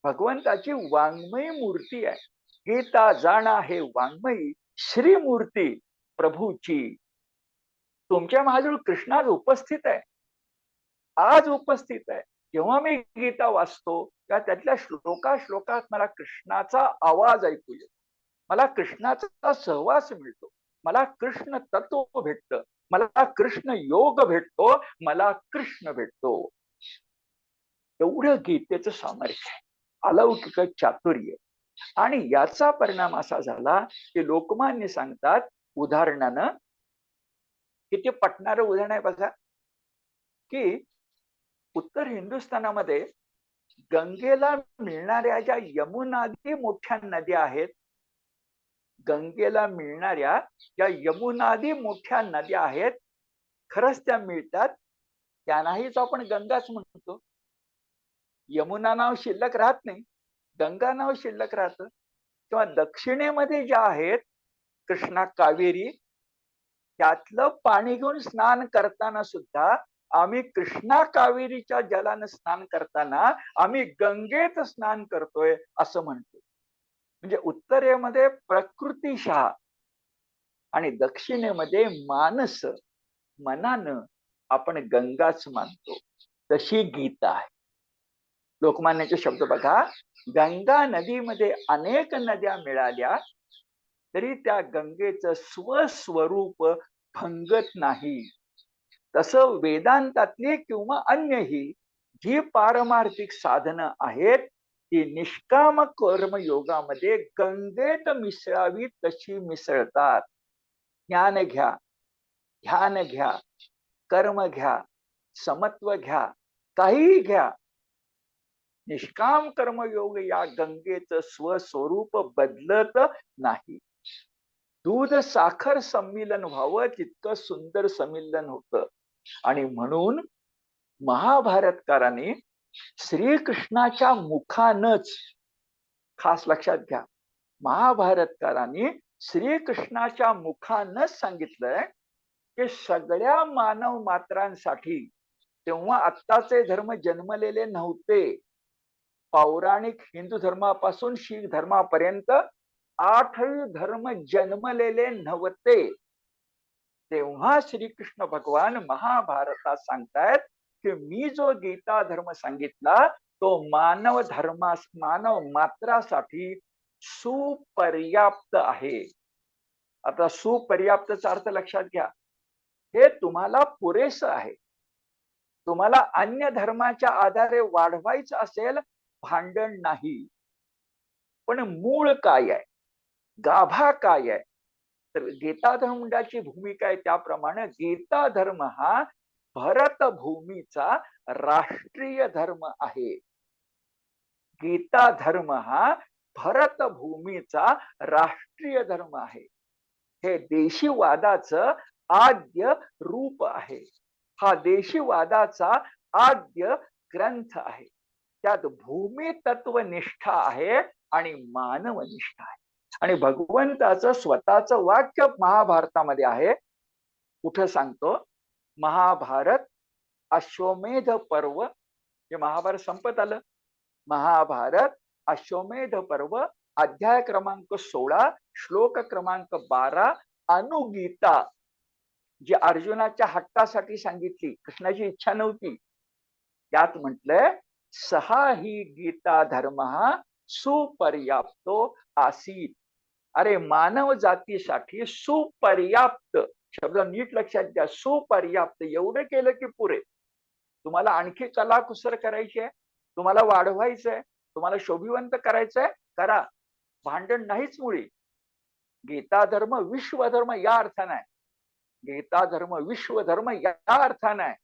भगवंताची वाङ्मयी मूर्ती आहे. गीता जाणा हे वाङ्मयी श्रीमूर्ती प्रभूची. तुमच्या महाजवळ कृष्ण आज उपस्थित आहे, आज उपस्थित आहे. जेव्हा मी गीता वाचतो तेव्हा त्यातल्या श्लोकात मला कृष्णाचा आवाज ऐकू येतो, मला कृष्णाचा सहवास मिळतो, मला कृष्ण तत्व भेटतं, मला कृष्ण योग भेटतो, मला कृष्ण भेटतो. एवढं गीतेचं सामर्थ्य आहे, अलौकिक चातुर्य. आणि याचा परिणाम असा झाला की लोकमान्य सांगतात, उदाहरणानं, किती पटणारं उदाहरण आहे बघा, की उत्तर हिंदुस्थानामध्ये गंगेला मिळणाऱ्या ज्या यमुनादी मोठ्या नद्या आहेत, गंगेला मिळणाऱ्या ज्या यमुनादी मोठ्या नद्या आहेत, खरंच त्या मिळतात, त्यांनाहीच आपण गंगाच म्हणतो. यमुना नाव शिल्लक राहत नाही, गंगा नाव शिल्लक राहतं. किंवा दक्षिणेमध्ये ज्या आहेत कृष्णा, कावेरी, त्यातलं पाणी घेऊन स्नान करताना सुद्धा आम्ही कृष्णा कावेरीच्या जलानं स्नान करताना आम्ही गंगेत स्नान करतोय असं म्हणतो. म्हणजे उत्तरेमध्ये प्रकृतीशः आणि दक्षिणेमध्ये मानस, मनानं आपण गंगाच मानतो. तशी गीता आहे. लोकमान्याचे शब्द बघा, गंगा नदीमध्ये अनेक नद्या मिळाल्या तरी त्या गंगेचं स्वस्वरूप भंगत नाही. तसं वेदांतातली किंवा अन्यही जी पारमार्थिक साधनं आहेत ती निष्काम कर्मयोगामध्ये गंगेत मिसळावी तशी मिसळतात. ज्ञान घ्या, ध्यान घ्या, कर्म घ्या, समत्व घ्या, काहीही घ्या, निष्काम कर्मयोग या गंगेचं स्वस्वरूप बदलत नाही. दूध साखर संमिलन व्हावं तितकं सुंदर संमिलन होतं. आणि म्हणून महाभारतकारांनी श्रीकृष्णाच्या मुखानच, खास लक्षात घ्या, महाभारतकारांनी श्रीकृष्णाच्या मुखानच सांगितलंय की सगळ्या मानव मात्रांसाठी, तेव्हा आत्ताचे धर्म जन्मलेले नव्हते, पौराणिक हिंदू धर्मापासून शीख धर्मापर्यंत 8ही धर्म जन्मलेले नव्हते, तेव्हा श्रीकृष्ण भगवान महाभारतात सांगतायत की मी जो गीता धर्म सांगितला तो मानव धर्मास, मानव मात्रासाठी सुपर्याप्त आहे. आता सुपर्याप्तचा अर्थ लक्षात घ्या, हे तुम्हाला पुरेसं आहे. तुम्हाला अन्य धर्माच्या आधारे वाढवायचं असेल, भांडण नाही. पण मूळ काय आहे, गाभा काय आहे? तर गीता धर्माची भूमिका आहे त्याप्रमाणे गीता धर्म हा भरत भूमीचा राष्ट्रीय धर्म आहे. गीता धर्म हा भरत भूमीचा राष्ट्रीय धर्म आहे. हे देशीवादाचं आद्य रूप आहे. हा देशीवादाचा आद्य ग्रंथ आहे. त्यात भूमी तत्वनिष्ठा आहे आणि मानवनिष्ठा आहे. आणि भगवंताचं स्वतःचं वाक्य महाभारतामध्ये आहे. कुठं सांगतो, महाभारत अश्वमेध पर्व, हे महाभारत संपत आलं, महाभारत अश्वमेध पर्व अध्याय क्रमांक 16 श्लोक क्रमांक 12 अनुगीता, जी अर्जुनाच्या हट्टासाठी सांगितली, कृष्णाची इच्छा नव्हती, त्यात म्हटलंय सहा ही गीता धर्म हा सुपर्याप्तो आसीत. अरे मानव जातीसाठी सुपर्याप्त शब्द नीट लक्षात द्या. सुपर्याप्त, एवढं केलं की पुरे. तुम्हाला आणखी कलाकुसर करायची आहे, तुम्हाला वाढवायचंय, तुम्हाला शोभिवंत करायचंय, करा. भांडण नाहीच मुळी. गीता धर्म विश्वधर्म या अर्थानं आहे. गीता धर्म विश्वधर्म या अर्थानं आहे.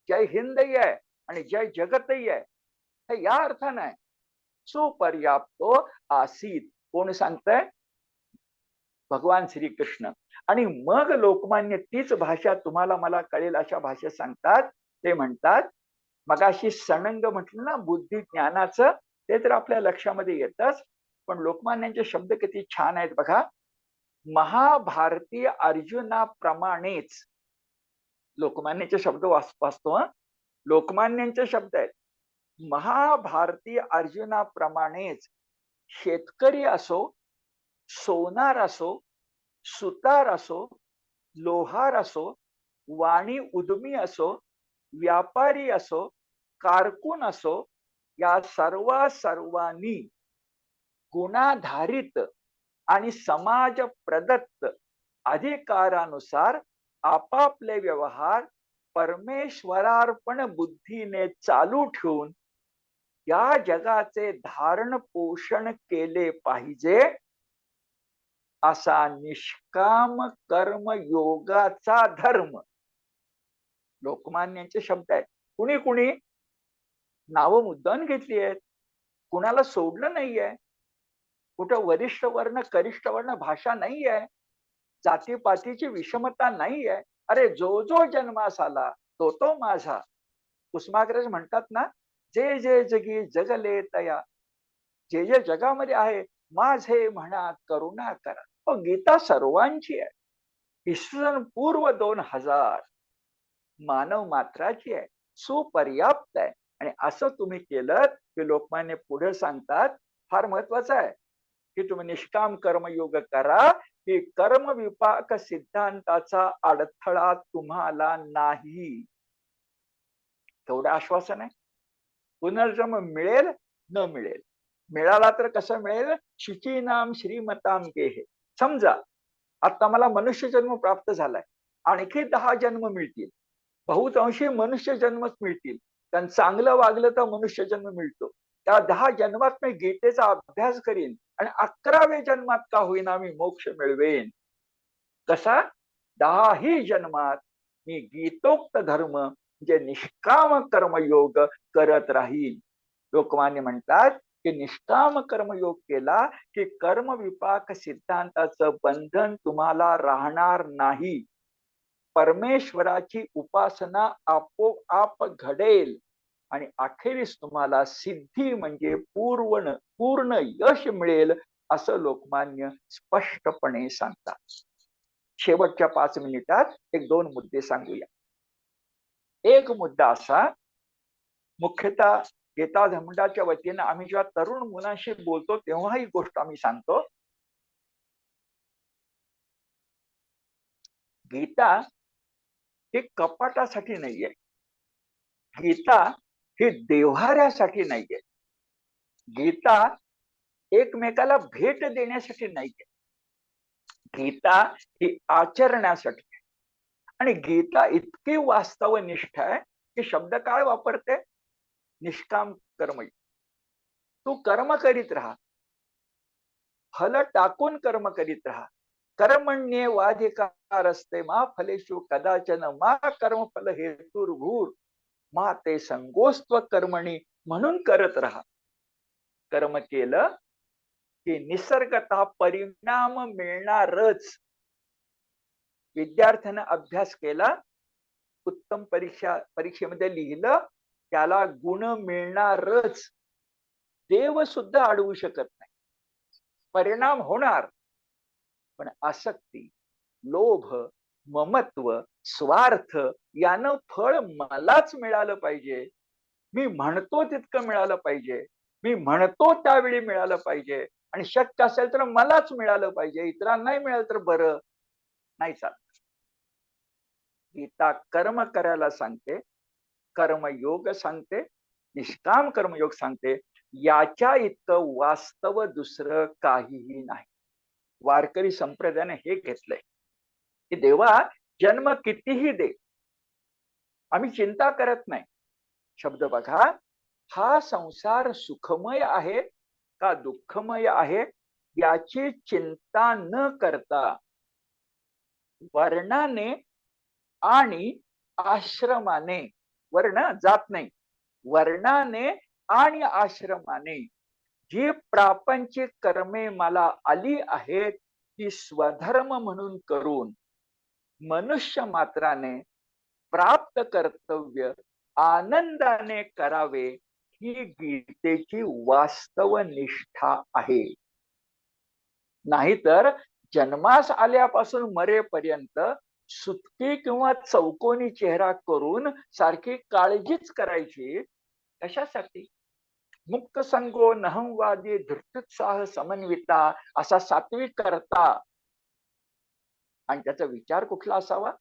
जय हिंदही आहे आणि जय जगतही आहे, हे या अर्थानं आहे. सुपर्याप्तो आसीत. कोण सांगतंय? भगवान श्रीकृष्ण. आणि मग लोकमान्य तीच भाषा तुम्हाला मला कळेल अशा भाषेत सांगतात. ते म्हणतात, मगाशी सणंग म्हटलं ना बुद्धी ज्ञानाचं, ते तर आपल्या लक्षामध्ये येतच, पण लोकमान्यांचे शब्द किती छान आहेत बघा. महाभारतीय अर्जुनाप्रमाणेच, लोकमान्यांचे शब्द वाचतो. लोकमान्यांचे शब्द आहेत. महाभारतीय अर्जुनाप्रमाणेच शेतकरी असो, सोनार असो, सुतार असो, लोहार असो, वाणी उद्यमी असो, व्यापारी असो, कारकून असो, या सर्वांनी गुणाधारित आणि समाज प्रदत्त अधिकारानुसार आपापले व्यवहार परमेश्वरार्पण बुद्धीने चालू ठेवून या जगाचे धारण पोषण केले पाहिजे, असा निष्काम कर्म योगाचा धर्म. लोकमान्यांचे शब्द आहेत. कुणी कुणी नावं मुद्दाम घेतली आहेत, कुणाला सोडलं नाहीये, कुठं वरिष्ठ वर्ण कनिष्ठ वर्ण भाषा नाहीये, जातीपातीची विषमता नाहीये. अरे जो जो जन्मास आला तो तो माझा. कुसुमाग्रज म्हणतात ना, जे जे जगी जगले तया, जे जे जगामध्ये आहे माझे म्हणा करुणा करा. गीता सर्वांची आहे. इसवी पूर्व 2000 मानव मात्राची आहे, सुपर्याप्त आहे. आणि असं तुम्ही केलं की लोकमान्य पुढे सांगतात, फार महत्वाचं आहे की तुम्ही निष्काम कर्मयोग करा, की कर्म विपाक सिद्धांताचा अडथळा तुम्हाला नाही. तेवढं आश्वासन आहे. पुनर्जन्म मिळेल न मिळेल, मिळाला तर कसं मिळेल? शुचीनाम श्रीमताम गेहे. समजा आता मला मनुष्य जन्म प्राप्त झालाय, आणखी 10 जन्म मिळतील, बहुतांशी मनुष्य जन्मच मिळतील, कारण चांगलं वागलं तर मनुष्य जन्म मिळतो. त्या 10 जन्मात मी गीतेचा अभ्यास करीन आणि 11व्या जन्मात का होईना मी मोक्ष मिळवेन. कसा? 10ही जन्मात मी गीतोक्त धर्म म्हणजे निष्काम कर्मयोग करत राहीन. लोकमान्य म्हणतात की निष्काम कर्मयोग केला की कर्म विपाक सिद्धांताचं बंधन तुम्हाला राहणार नाही. परमेश्वराची उपासना आपोआप घडेल आणि अखेरीस तुम्हाला सिद्धी म्हणजे पूर्ण यश मिळेल, असं लोकमान्य स्पष्टपणे सांगतात. शेवटच्या 5 मिनिटात 1-2 मुद्दे सांगूया. एक मुद्दा असा, मुख्यतः गीता धर्मंडाच्या वतीनं आम्ही जेव्हा तरुण मुलांशी बोलतो तेव्हा ही गोष्ट आम्ही सांगतो. गीता ही कपाटासाठी नाहीये, गीता ही देव्हाऱ्यासाठी नाहीये, गीता एकमेकाला भेट देण्यासाठी नाहीये, गीता ही आचरण्यासाठी. आणि गीता इतकी वास्तवनिष्ठ आहे की शब्द काय वापरते? निष्काम कर्म. तू कर्म करीत राहा, फल टाकून कर्म करीत राहा. कर्मण्ये वाधिकार असते मा फलेषु कदाचन मा कर्म फल हेतुर्भूर मा ते संगोस्त्व कर्मणी. म्हणून करत राहा. कर्म केलं की निसर्गतः परिणाम मिळणारच. विद्यार्थ्यानं अभ्यास केला, उत्तम परीक्षेमध्ये लिहिलं, त्याला गुण मिळणारच. देव सुद्धा अडवू शकत नाही, परिणाम होणार. पण आसक्ती, लोभ, ममत्व, स्वार्थ यानं फळ मलाच मिळालं पाहिजे, मी म्हणतो तितकं मिळालं पाहिजे, मी म्हणतो त्यावेळी मिळालं पाहिजे, आणि शक्य असेल तर मलाच मिळालं पाहिजे, इतरांना नाही मिळालं तर बरं, नाही चालत. गीता कर्म करायला सांगते, कर्मयोग सांगते, निष्काम कर्मयोग सांगते. याच्या इतकं वास्तव दुसरं काहीही नाही. वारकरी संप्रदायाने हे घेतलंय की देवा जन्म कितीही दे, आम्ही चिंता करत नाही. शब्द बघा, हा संसार सुखमय आहे का दुःखमय आहे याची चिंता न करता वर्णाने आणि आश्रमाने, वर्ण जात नाही, वर्णाने आणि आश्रमाने जी प्रापंचिक कर्मे मला आली आहेत ती स्वधर्म म्हणून करून मनुष्य मात्राने प्राप्त कर्तव्य आनंदाने करावे ही गीतेची वास्तव निष्ठा आहे. नाहीतर जन्मास आल्यापासून मरेपर्यंत सुटकी किंवा चौकोनी चेहरा करून सारखी काळजीच करायची कशासाठी? मुक्त संगो नहंवादी धृत्युत्साह समन्विता असा सात्विक करता. आणि त्याचा विचार कुठला असावा?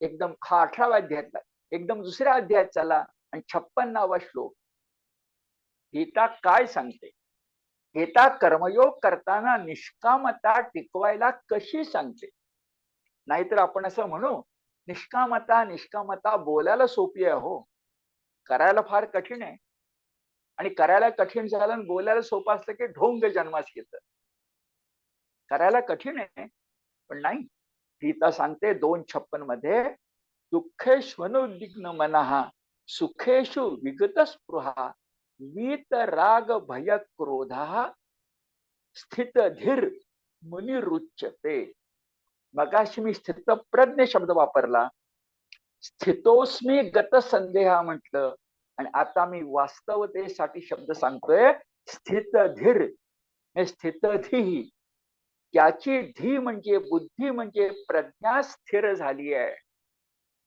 एकदम हा 18व्या अध्यायातला, एकदम दुसऱ्या अध्यायात चला आणि 56वा श्लोक. गीता काय सांगते? गीता कर्मयोग करताना निष्कामता टिकवायला कशी सांगते? नाहीतर आपण असं म्हणू, निष्कामता निष्कामता बोलायला सोपी आहे हो, करायला फार कठीण आहे. आणि करायला कठीण झालं आणि बोलायला सोपं असलं की ढोंग जन्मास येतं. करायला कठीण आहे पण नाही. गीता सांगते 2:56 मध्ये, दुःखेष्वनुद्विग्न मनः सुखेषु विगत स्पृहा वीत राग भय क्रोधः स्थित धीर मुनिरुच्यते. मगाशी मी स्थितप्रज्ञ शब्द वापरला, स्थितोस्मी गत संदेह म्हटलं, आणि आता मी वास्तवतेसाठी शब्द सांगतोय स्थित धीर. स्थित धी, त्याची धी म्हणजे बुद्धी म्हणजे प्रज्ञा स्थिर झाली आहे,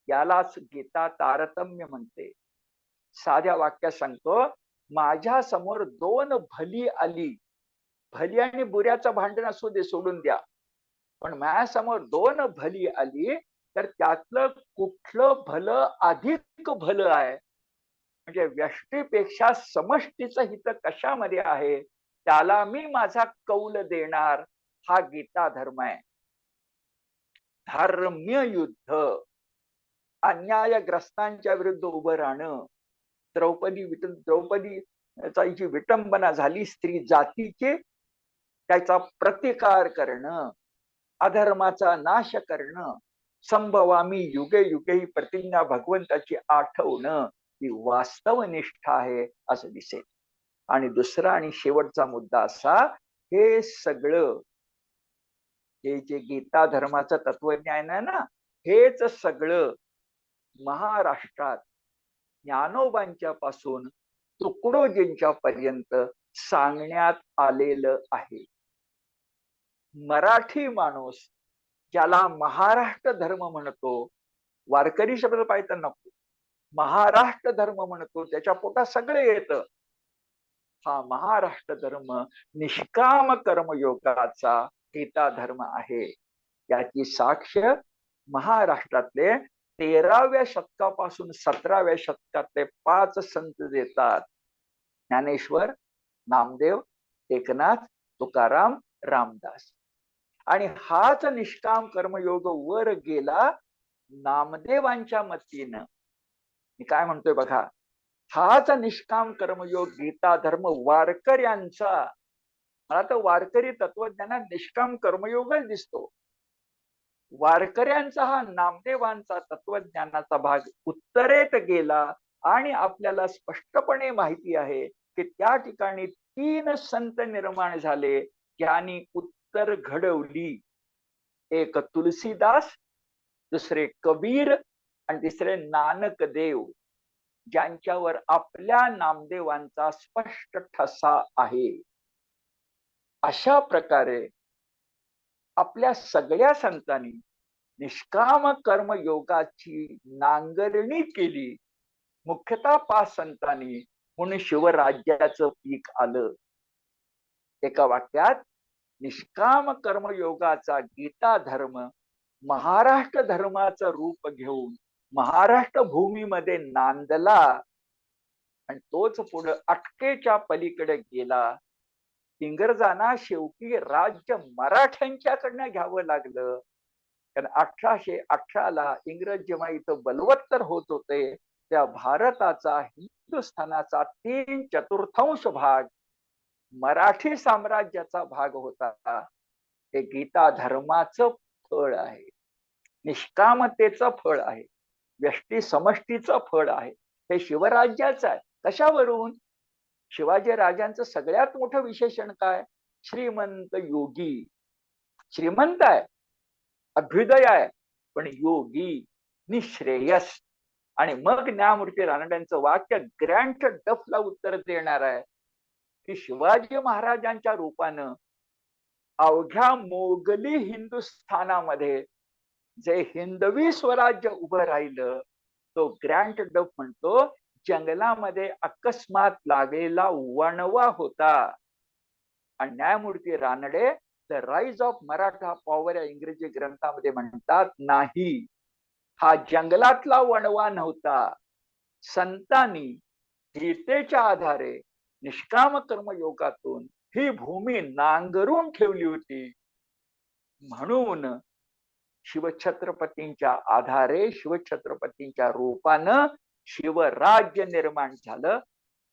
यालाच गीता तारतम्य म्हणते. साध्या वाक्यात सांगतो, माझ्या समोर दोन भली आली, भली आणि बुऱ्याचं भांडण असू दे, सोडून द्या, पण माझ्यासमोर दोन भली आली तर त्यातलं कुठलं भलं अधिक भलं आहे? म्हणजे व्यष्टीपेक्षा समष्टीचं हित कशामध्ये आहे त्याला मी माझा कौल देणार. हा गीता धर्म आहे. धर्म्य युद्ध, अन्यायग्रस्तांच्या विरुद्ध उभं राहणं. द्रौपदीचा जी विटंबना झाली स्त्री जातीची, त्याचा प्रतिकार करणं, अधर्माचा नाश करणं, संभवामी युगे युगे ही प्रतिज्ञा भगवंताची आठवणं, ही वास्तव निष्ठा आहे असं दिसेल. आणि दुसरा आणि शेवटचा मुद्दा असा, हे सगळं हे जे गीता धर्माचं तत्वज्ञान आहे ना, हेच सगळं महाराष्ट्रात ज्ञानोबांच्या पासून तुकडोजींच्या पर्यंत सांगण्यात आलेलं आहे. मराठी माणूस ज्याला महाराष्ट्र धर्म म्हणतो, वारकरी शब्द पाहिजे नको, महाराष्ट्र धर्म म्हणतो, त्याच्या पोटात सगळे येतं. हा महाराष्ट्र धर्म निष्काम कर्मयोगाचा गीता धर्म आहे. याची साक्ष महाराष्ट्रातले 13व्या शतकापासून 17व्या शतकातले 5 संत देतात. ज्ञानेश्वर, नामदेव, एकनाथ, तुकाराम, रामदास. आणि हाच निष्काम कर्मयोग वर गेला नामदेवांच्या मतीनं. मी काय म्हणतोय बघा, हाच निष्काम कर्मयोग गीता धर्म वारकऱ्यांचा. मला तर वारकरी तत्वज्ञानात निष्काम कर्मयोगच दिसतो. वारकऱ्यांचा हा नामदेवांचा तत्वज्ञानाचा भाग उत्तरेत गेला आणि आपल्याला स्पष्टपणे माहिती आहे की त्या ठिकाणी 3 संत निर्माण झाले ज्यांनी उत्तर घडवली. एक तुलसीदास, दुसरे कबीर आणि तिसरे नानक देव, ज्यांच्यावर आपल्या नामदेवांचा स्पष्ट ठसा आहे. अशा प्रकारे आपल्या सगळ्या संतांनी निष्काम कर्मयोगाची नांगरणी केली. मुख्यतः 5 संतांनी, म्हणून शिवराज्याचं पीक आलं. एका वाक्यात निष्काम कर्मयोगाचा गीता धर्म महाराष्ट्र धर्माचं रूप घेऊन महाराष्ट्र भूमीमध्ये नांदला आणि तोच पुढे अटकेच्या पलीकडे गेला. इंग्रजांना शेवटी राज्य मराठ्यांच्याकडनं घ्यावं लागलं. कारण 1818ला इंग्रज जेव्हा इथं बलवत्तर होत होते, त्या भारताचा हिंदुस्थानाचा 3/4 भाग मराठी साम्राज्याचा भाग होता. हे गीता धर्माचं फळ आहे, निष्कामतेचं फळ आहे, व्यष्टी समष्टीचं फळ आहे. हे शिवराज्याचं आहे. कशावरून? शिवाजी राजांचं सगळ्यात मोठं विशेषण काय? श्रीमंत योगी. श्रीमंत आहे, अभ्युदय आहे, पण योगी, निश्रेयस. आणि मग न्यायमूर्ती रानड्यांचं वाक्य ग्रँट डफला उत्तर देणार आहे की शिवाजी महाराजांच्या रूपानं अवघ्या मोगली हिंदुस्थानामध्ये जे हिंदवी स्वराज्य उभं राहिलं, तो ग्रँट डफ म्हणतो जंगलामध्ये अकस्मात लागलेला वणवा होता. आणि न्यायमूर्ती Ranade the rise of Maratha power या इंग्रजी ग्रंथामध्ये म्हणतात, नाही, हा जंगलातला वणवा नव्हता. संतांनी गीतेच्या आधारे निष्काम कर्मयोगातून ही भूमी नांगरून ठेवली होती. म्हणून शिवछत्रपतींच्या आधारे, शिवछत्रपतींच्या रूपानं शिवराज्य निर्माण झालं,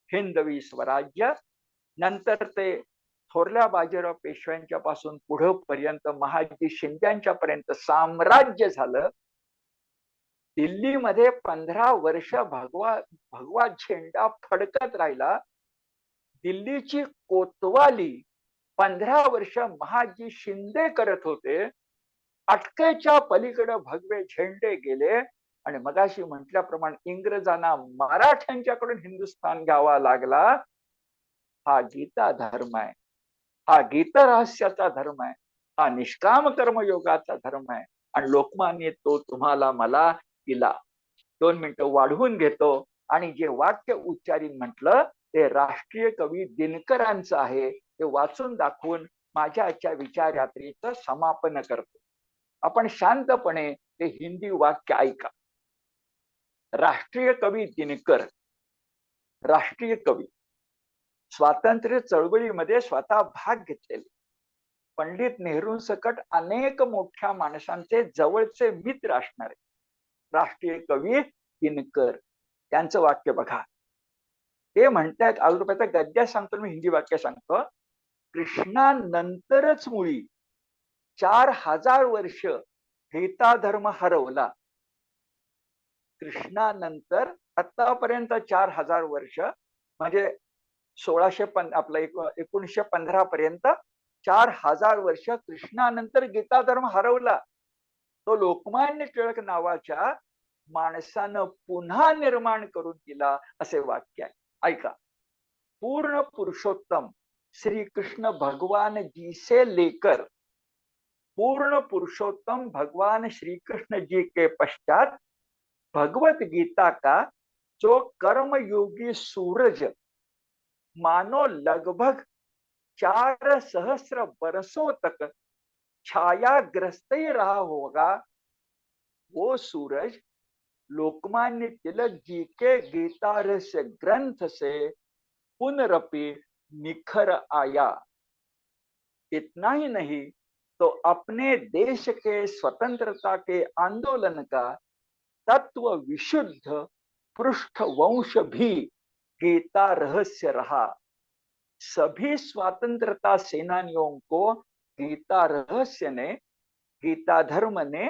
हिंदवी स्वराज्य. नंतर ते थोरल्या बाजीराव पेशव्यांच्या पासून पुढे पर्यंत महाजी शिंद्यांच्या पर्यंत साम्राज्य झालं. दिल्लीमध्ये 15 वर्ष भगवा झेंडा फडकत राहिला. दिल्लीची कोतवाली 15 वर्ष महाजी शिंदे करत होते. अटकेच्या पलीकडे भगवे झेंडे गेले आणि मगाशी म्हटल्याप्रमाणे इंग्रजांना मराठ्यांच्याकडून हिंदुस्थान घ्यावा लागला. हा गीता धर्म आहे, हा गीत रहस्याचा धर्म आहे, हा निष्काम कर्मयोगाचा धर्म आहे. आणि लोकमान्य तो तुम्हाला मला दिला. 2 मिनिटं वाढवून घेतो आणि जे वाक्य उच्चारीन म्हटलं ते राष्ट्रीय कवी दिनकरांचं आहे. ते वाचून दाखवून माझ्या आजच्या विचारयात्रेचं समापन करतो. आपण शांतपणे ते हिंदी वाक्य ऐका. राष्ट्रीय कवी दिनकर, राष्ट्रीय कवी, स्वातंत्र्य चळवळीमध्ये स्वतः भाग घेतलेले, पंडित नेहरूंसकट अनेक मोठ्या माणसांचे जवळचे मित्र असणारे राष्ट्रीय कवी दिनकर. त्यांचं वाक्य बघा. ते म्हणतात, रुपयाचा गद्य सांगतो, मी हिंदी वाक्य सांगतो. कृष्णानंतरच मुळी 4000 वर्ष गीता धर्म हरवला. कृष्णानंतर आतापर्यंत 4000 वर्ष म्हणजे 1915 पर्यंत 4000 वर्ष कृष्णानंतर गीता धर्म हरवला. तो लोकमान्य टिळक नावाच्या माणसानं पुन्हा निर्माण करून दिला, असे वाक्य आहे. ऐका. पूर्ण पुरुषोत्तम श्री कृष्ण भगवान जी से लेकर पूर्ण पुरुषोत्तम भगवान श्री कृष्ण जी के पश्चात भगवत गीता का जो कर्मयोगी सूरज मानो लगभग 4,000 बरसों तक छायाग्रस्त ही रहा होगा, वो सूरज लोकमान्य तिलक जी के गीता रहस्य ग्रंथ से पुनरपि निखर आया. इतना ही नहीं तो अपने देश के स्वतंत्रता के आंदोलन का तत्व विशुद्ध पृष्ठवंश भी गीता रहस्य रहा. सभी स्वतंत्रता सेनानियों को गीता रहस्य ने, गीता धर्म ने,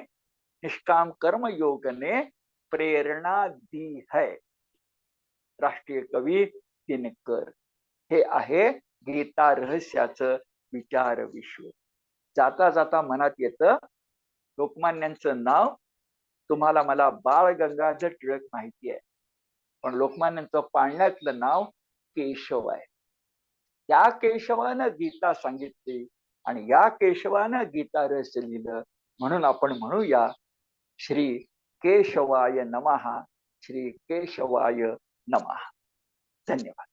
निष्काम कर्म योग ने प्रेरणा दी है. राष्ट्रीय कवी दिनकर. हे आहे गीता रहस्याचं विचार विश्व. जाता जाता मनात येतं, लोकमान्यांचं नाव तुम्हाला मला बाळ गंगाधर टिळक माहिती आहे, पण लोकमान्यांचं पाळण्यातलं नाव केशव आहे. त्या केशवानं गीता सांगितली आणि या केशवानं गीता रहस्य लिहिलं. म्हणून आपण म्हणूया श्री केशवाय नमः, श्री केशवाय नमः. धन्यवाद.